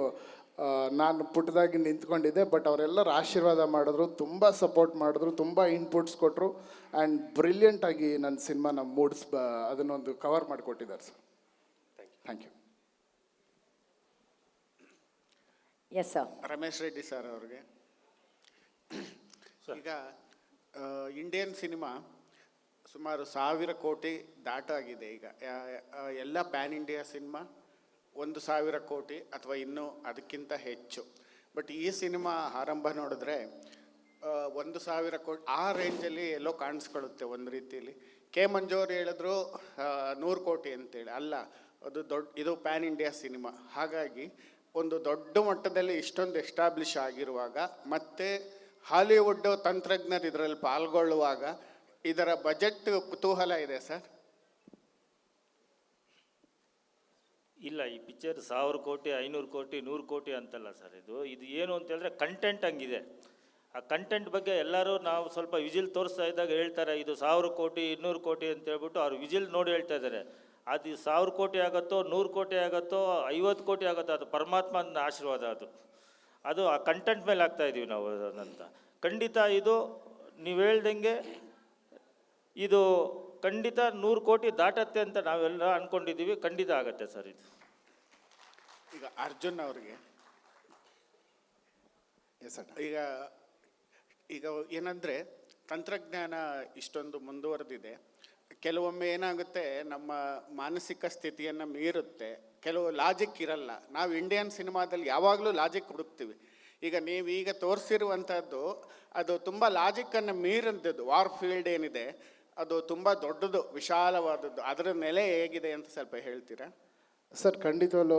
ನಾನು ಪುಟ್ಟದಾಗಿ ನಿಂತ್ಕೊಂಡಿದ್ದೆ. ಬಟ್ ಅವರೆಲ್ಲರೂ ಆಶೀರ್ವಾದ ಮಾಡಿದ್ರು, ತುಂಬ ಸಪೋರ್ಟ್ ಮಾಡಿದ್ರು, ತುಂಬ ಇನ್ಪುಟ್ಸ್ ಕೊಟ್ಟರು, ಆ್ಯಂಡ್ ಬ್ರಿಲಿಯಂಟಾಗಿ ನನ್ನ ಸಿನಿಮಾನ ಅದನ್ನೊಂದು ಕವರ್ ಮಾಡಿಕೊಟ್ಟಿದ್ದಾರೆ sir. Thank you. Yes sir. Ramesh Reddy sir ಅವ್ರಿಗೆ, ಈಗ ಇಂಡಿಯನ್ ಸಿನಿಮಾ ಸುಮಾರು 1000 ಕೋಟಿ ದಾಟಾಗಿದೆ ಈಗ. ಎಲ್ಲ ಪ್ಯಾನ್ ಇಂಡಿಯಾ ಸಿನಿಮಾ 1000 ಕೋಟಿ ಅಥವಾ ಇನ್ನೂ ಅದಕ್ಕಿಂತ ಹೆಚ್ಚು. ಬಟ್ ಈ ಸಿನಿಮಾ ಆರಂಭ ನೋಡಿದ್ರೆ 1000 ಕೋಟಿ ಆ ರೇಂಜಲ್ಲಿ ಎಲ್ಲೋ ಕಾಣಿಸ್ಕೊಳ್ಳುತ್ತೆ ಒಂದು ರೀತಿಯಲ್ಲಿ. ಕೆ ಮಂಜು ಅವರು ಹೇಳಿದ್ರು 100 ಕೋಟಿ ಅಂತೇಳಿ. ಅಲ್ಲ, ಅದು ಇದು ಪ್ಯಾನ್ ಇಂಡಿಯಾ ಸಿನಿಮಾ. ಹಾಗಾಗಿ ಒಂದು ದೊಡ್ಡ ಮಟ್ಟದಲ್ಲಿ ಇಷ್ಟೊಂದು ಎಸ್ಟಾಬ್ಲಿಷ್ ಆಗಿರುವಾಗ ಮತ್ತು ಹಾಲಿವುಡ್ ತಂತ್ರಜ್ಞರು ಇದರಲ್ಲಿ ಪಾಲ್ಗೊಳ್ಳುವಾಗ ಇದರ ಬಜೆಟ್ ಕುತೂಹಲ ಇದೆ ಸರ್? ಇಲ್ಲ, ಈ ಪಿಕ್ಚರ್ 1000 ಕೋಟಿ 500 ಕೋಟಿ 100 ಕೋಟಿ ಅಂತಲ್ಲ ಸರ್. ಇದು ಏನು ಅಂತ ಹೇಳಿದ್ರೆ ಕಂಟೆಂಟ್ ಹಂಗಿದೆ. ಆ ಕಂಟೆಂಟ್ ಬಗ್ಗೆ ಎಲ್ಲರೂ ನಾವು ಸ್ವಲ್ಪ ವಿಜಿಲ್ ತೋರಿಸ್ತಾ ಇದ್ದಾಗ ಹೇಳ್ತಾರೆ ಇದು 1000 ಕೋಟಿ 200 ಕೋಟಿ ಅಂತ ಹೇಳ್ಬಿಟ್ಟು ಅವ್ರು ವಿಜಿಲ್ ನೋಡಿ ಹೇಳ್ತಾ ಇದ್ದಾರೆ. ಅದು 1000 ಕೋಟಿ ಆಗುತ್ತೋ 100 ಕೋಟಿ ಆಗುತ್ತೋ 50 ಕೋಟಿ ಆಗುತ್ತೋ ಅದು ಪರಮಾತ್ಮನ ಆಶೀರ್ವಾದ. ಅದು ಆ ಕಂಟೆಂಟ್ ಮೇಲೆ ಆಗ್ತಾ ಇದ್ದೀವಿ ನಾವು ಅಂತ. ಖಂಡಿತ ಇದು ನೀವು ಹೇಳ್ದಂಗೆ ಇದು ಖಂಡಿತ 100 ಕೋಟಿ ದಾಟತ್ತೆ ಅಂತ ನಾವೆಲ್ಲ ಅಂದ್ಕೊಂಡಿದ್ದೀವಿ. ಖಂಡಿತ ಆಗತ್ತೆ ಸರ್ ಇದು. ಈಗ ಅರ್ಜುನ್ ಅವ್ರಿಗೆ ಈಗ ಏನಂದರೆ ತಂತ್ರಜ್ಞಾನ ಇಷ್ಟೊಂದು ಮುಂದುವರೆದಿದೆ. ಕೆಲವೊಮ್ಮೆ ಏನಾಗುತ್ತೆ, ನಮ್ಮ ಮಾನಸಿಕ ಸ್ಥಿತಿಯನ್ನು ಮೀರುತ್ತೆ. ಕೆಲವು ಲಾಜಿಕ್ ಇರಲ್ಲ. ನಾವು ಇಂಡಿಯನ್ ಸಿನಿಮಾದಲ್ಲಿ ಯಾವಾಗಲೂ ಲಾಜಿಕ್ ಹುಡುಕ್ತೀವಿ. ಈಗ ನೀವೀಗ ತೋರಿಸಿರುವಂಥದ್ದು ಅದು ತುಂಬ ಲಾಜಿಕ್ಕನ್ನು ಮೀರಿದ್ದದ್ದು. ವಾರ್ ಫೀಲ್ಡ್ ಏನಿದೆ ಅದು ತುಂಬ ದೊಡ್ಡದು, ವಿಶಾಲವಾದದ್ದು. ಅದರ ನೆಲೆ ಹೇಗಿದೆ ಅಂತ ಸ್ವಲ್ಪ ಹೇಳ್ತೀರಾ ಸರ್? ಖಂಡಿತವಲ್ಲೂ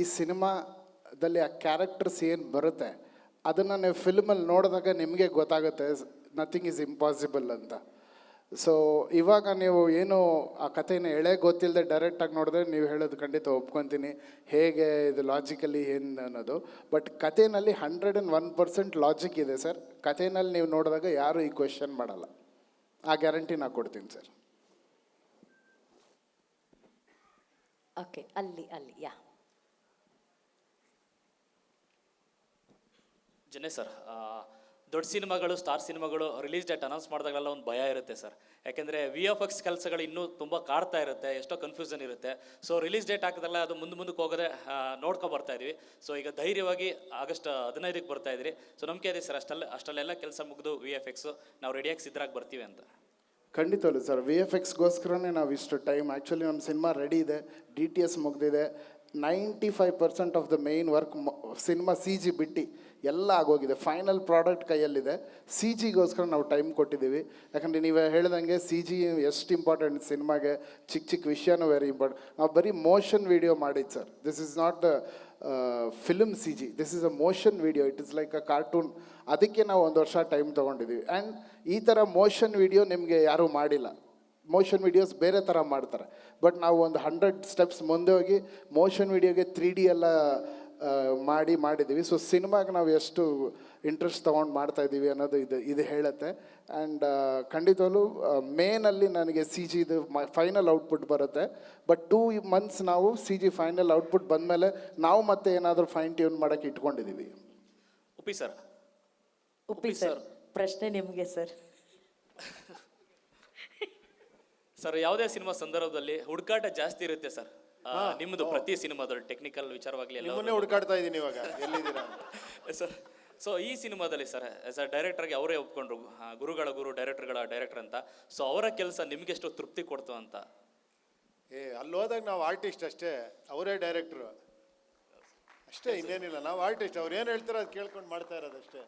ಈ ಸಿನಿಮಾದಲ್ಲಿ ಆ ಕ್ಯಾರೆಕ್ಟರ್ಸ್ ಏನು ಬರುತ್ತೆ ಅದನ್ನು ನೀವು ಫಿಲ್ಮಲ್ಲಿ ನೋಡಿದಾಗ ನಿಮಗೆ ಗೊತ್ತಾಗುತ್ತೆ ನಥಿಂಗ್ ಈಸ್ ಇಂಪಾಸಿಬಲ್ ಅಂತ. ಸೊ ಇವಾಗ ನೀವು ಏನು ಆ ಕಥೆನ ಗೊತ್ತಿಲ್ಲದೆ ಡೈರೆಕ್ಟಾಗಿ ನೋಡಿದ್ರೆ ನೀವು ಹೇಳೋದು ಖಂಡಿತ ಒಪ್ಕೊತೀನಿ, ಹೇಗೆ ಇದು ಲಾಜಿಕಲಿ ಏನು ಅನ್ನೋದು. ಬಟ್ ಕಥೆನಲ್ಲಿ 101% ಲಾಜಿಕ್ ಇದೆ ಸರ್. ಕಥೆನಲ್ಲಿ ನೀವು ನೋಡಿದಾಗ ಯಾರು ಈ ಕ್ವೆಶನ್ ಮಾಡಲ್ಲ, ಆ ಗ್ಯಾರಂಟಿ ನಾನು ಕೊಡ್ತೀನಿ ಸರ್. ಓಕೆ, ಅಲ್ಲಿ ಯಾ ಜನೆ ಸರ್, ದೊಡ್ಡ ಸಿನಿಮಾಗಳು, ಸ್ಟಾರ್ ಸಿನಿಮಾಗಳು ರಿಲೀಸ್ ಡೇಟ್ ಅನೌನ್ಸ್ ಮಾಡಿದಾಗಲೆಲ್ಲ ಒಂದು ಭಯ ಇರುತ್ತೆ ಸರ್. ಯಾಕೆಂದರೆ VFX ಕೆಲಸಗಳು ಇನ್ನೂ ತುಂಬ ಕಾಡ್ತಾ ಇರುತ್ತೆ, ಎಷ್ಟೋ ಕನ್ಫ್ಯೂಷನ್ ಇರುತ್ತೆ. ಸೊ ರಿಲೀಸ್ ಡೇಟ್ ಹಾಕಿದಲ್ಲ ಅದು ಮುಂದಕ್ಕೆ ಹೋಗೋದೇ ನೋಡ್ಕೊ ಬರ್ತಾ ಇದೀವಿ. ಸೊ ಈಗ ಧೈರ್ಯವಾಗಿ ಆಗಸ್ಟ್ 15ಕ್ಕೆ ಬರ್ತಾ ಇದ್ರಿ. ಸೊ ನಂಬಿಕೆ ಇದೆ ಸರ್, ಅಷ್ಟಲ್ಲೆಲ್ಲ ಕೆಲಸ ಮುಗಿದು VFX ನಾವು ರೆಡಿಯಾಗಿ ಸಿದ್ಧರಾಗಿ ಬರ್ತೀವಿ ಅಂತ. ಖಂಡಿತವಲ್ಲ ಸರ್, VFXಗೋಸ್ಕರನೇ ನಾವು ಇಷ್ಟು ಟೈಮ್. ಆ್ಯಕ್ಚುಲಿ ನಮ್ಮ ಸಿನಿಮಾ ರೆಡಿ ಇದೆ, DTS ಮುಗ್ದಿದೆ. 95% of the main work cinema CG ಬಿಟ್ಟು ಎಲ್ಲ ಆಗೋಗಿದೆ. ಫೈನಲ್ ಪ್ರಾಡಕ್ಟ್ ಕೈಯಲ್ಲಿದೆ. CGಗೋಸ್ಕರ ನಾವು ಟೈಮ್ ಕೊಟ್ಟಿದ್ದೀವಿ. ಯಾಕಂದರೆ ನೀವು ಹೇಳ್ದಂಗೆ CG ಎಷ್ಟು ಇಂಪಾರ್ಟೆಂಟ್ ಸಿನಿಮಾಗೆ, ಚಿಕ್ಕ ವಿಷಯನೂ ವೆರಿ ಇಂಪಾರ್ಟೆಂಟ್. ನಾವು ಬರೀ ಮೋಷನ್ ವಿಡಿಯೋ ಮಾಡಿದ್ದು sir. This is not the film CG, this is a motion video, it is like a cartoon. ಅದಕ್ಕೆ ನಾವು 1 ವರ್ಷ ಟೈಮ್ ತೊಗೊಂಡಿದ್ದೀವಿ. ಆ್ಯಂಡ್ ಈ ಥರ ಮೋಷನ್ ವಿಡಿಯೋ ನಿಮಗೆ ಯಾರೂ ಮಾಡಿಲ್ಲ. ಮೋಷನ್ ವೀಡಿಯೋಸ್ ಬೇರೆ ಥರ ಮಾಡ್ತಾರೆ, ಬಟ್ ನಾವು ಒಂದು 100 ಸ್ಟೆಪ್ಸ್ ಮುಂದೆ ಹೋಗಿ ಮೋಷನ್ ವೀಡಿಯೋಗೆ 3D ಎಲ್ಲ ಮಾಡಿದ್ದೀವಿ. ಸೊ ಸಿನಿಮಾಗೆ ನಾವು ಎಷ್ಟು ಇಂಟ್ರೆಸ್ಟ್ ತೊಗೊಂಡು ಮಾಡ್ತಾಯಿದ್ದೀವಿ ಅನ್ನೋದು ಇದು ಹೇಳುತ್ತೆ. ಆ್ಯಂಡ್ ಖಂಡಿತವಾಗ್ಲೂ ಮೇನಲ್ಲಿ ನನಗೆ CGದು ಫೈನಲ್ ಔಟ್ಪುಟ್ ಬರುತ್ತೆ. ಬಟ್ 2 months ನಾವು CG ಫೈನಲ್ ಔಟ್ಪುಟ್ ಬಂದಮೇಲೆ ನಾವು ಮತ್ತೆ ಏನಾದರೂ ಫೈನ್ ಟ್ಯೂನ್ ಮಾಡೋಕ್ಕೆ ಇಟ್ಕೊಂಡಿದ್ದೀವಿ. ಉಪ್ಪಿ ಸರ್, ಪ್ರಶ್ನೆ ನಿಮಗೆ ಸರ್. ಸರ್, ಯಾವುದೇ ಸಿನಿಮಾ ಸಂದರ್ಭದಲ್ಲಿ ಹುಡುಕಾಟ ಜಾಸ್ತಿ ಇರುತ್ತೆ ಸರ್. ನಿಮ್ಮದು ಪ್ರತಿ ಸಿನಿಮಾದಲ್ಲಿ ಟೆಕ್ನಿಕಲ್ ವಿಚಾರವಾಗಲಿ ನಿಮ್ಮನ್ನೇ ಹುಡುಕಾಡ್ತಾ ಇದ್ದೀನಿ ಇವಾಗ, ಎಲ್ಲಿದ್ದೀರಾ ಸರ್. ಸೊ ಈ ಸಿನಿಮಾದಲ್ಲಿ ಸರ್ ಆಸ್ ಅ ಡೈರೆಕ್ಟರ್ಗೆ ಅವರೇ ಒಪ್ಕೊಂಡ್ರು, ಗುರುಗಳ ಗುರು ಡೈರೆಕ್ಟರ್ಗಳ ಡೈರೆಕ್ಟರ್ ಅಂತ. ಸೊ ಅವರ ಕೆಲಸ ನಿಮ್ಗೆಷ್ಟು ತೃಪ್ತಿ ಕೊಡ್ತು ಅಂತ? ಅಲ್ಲಿ ಹೋದಾಗ ನಾವು ಆರ್ಟಿಸ್ಟ್ ಅಷ್ಟೇ, ಅವರೇ ಡೈರೆಕ್ಟ್ರು ಅಷ್ಟೇ, ಇನ್ನೇನಿಲ್ಲ. ನಾವು ಆರ್ಟಿಸ್ಟ್, ಅವ್ರು ಏನು ಹೇಳ್ತಾರೋ ಅದು ಕೇಳ್ಕೊಂಡು ಮಾಡ್ತಾ ಇರೋದು ಅಷ್ಟೇ.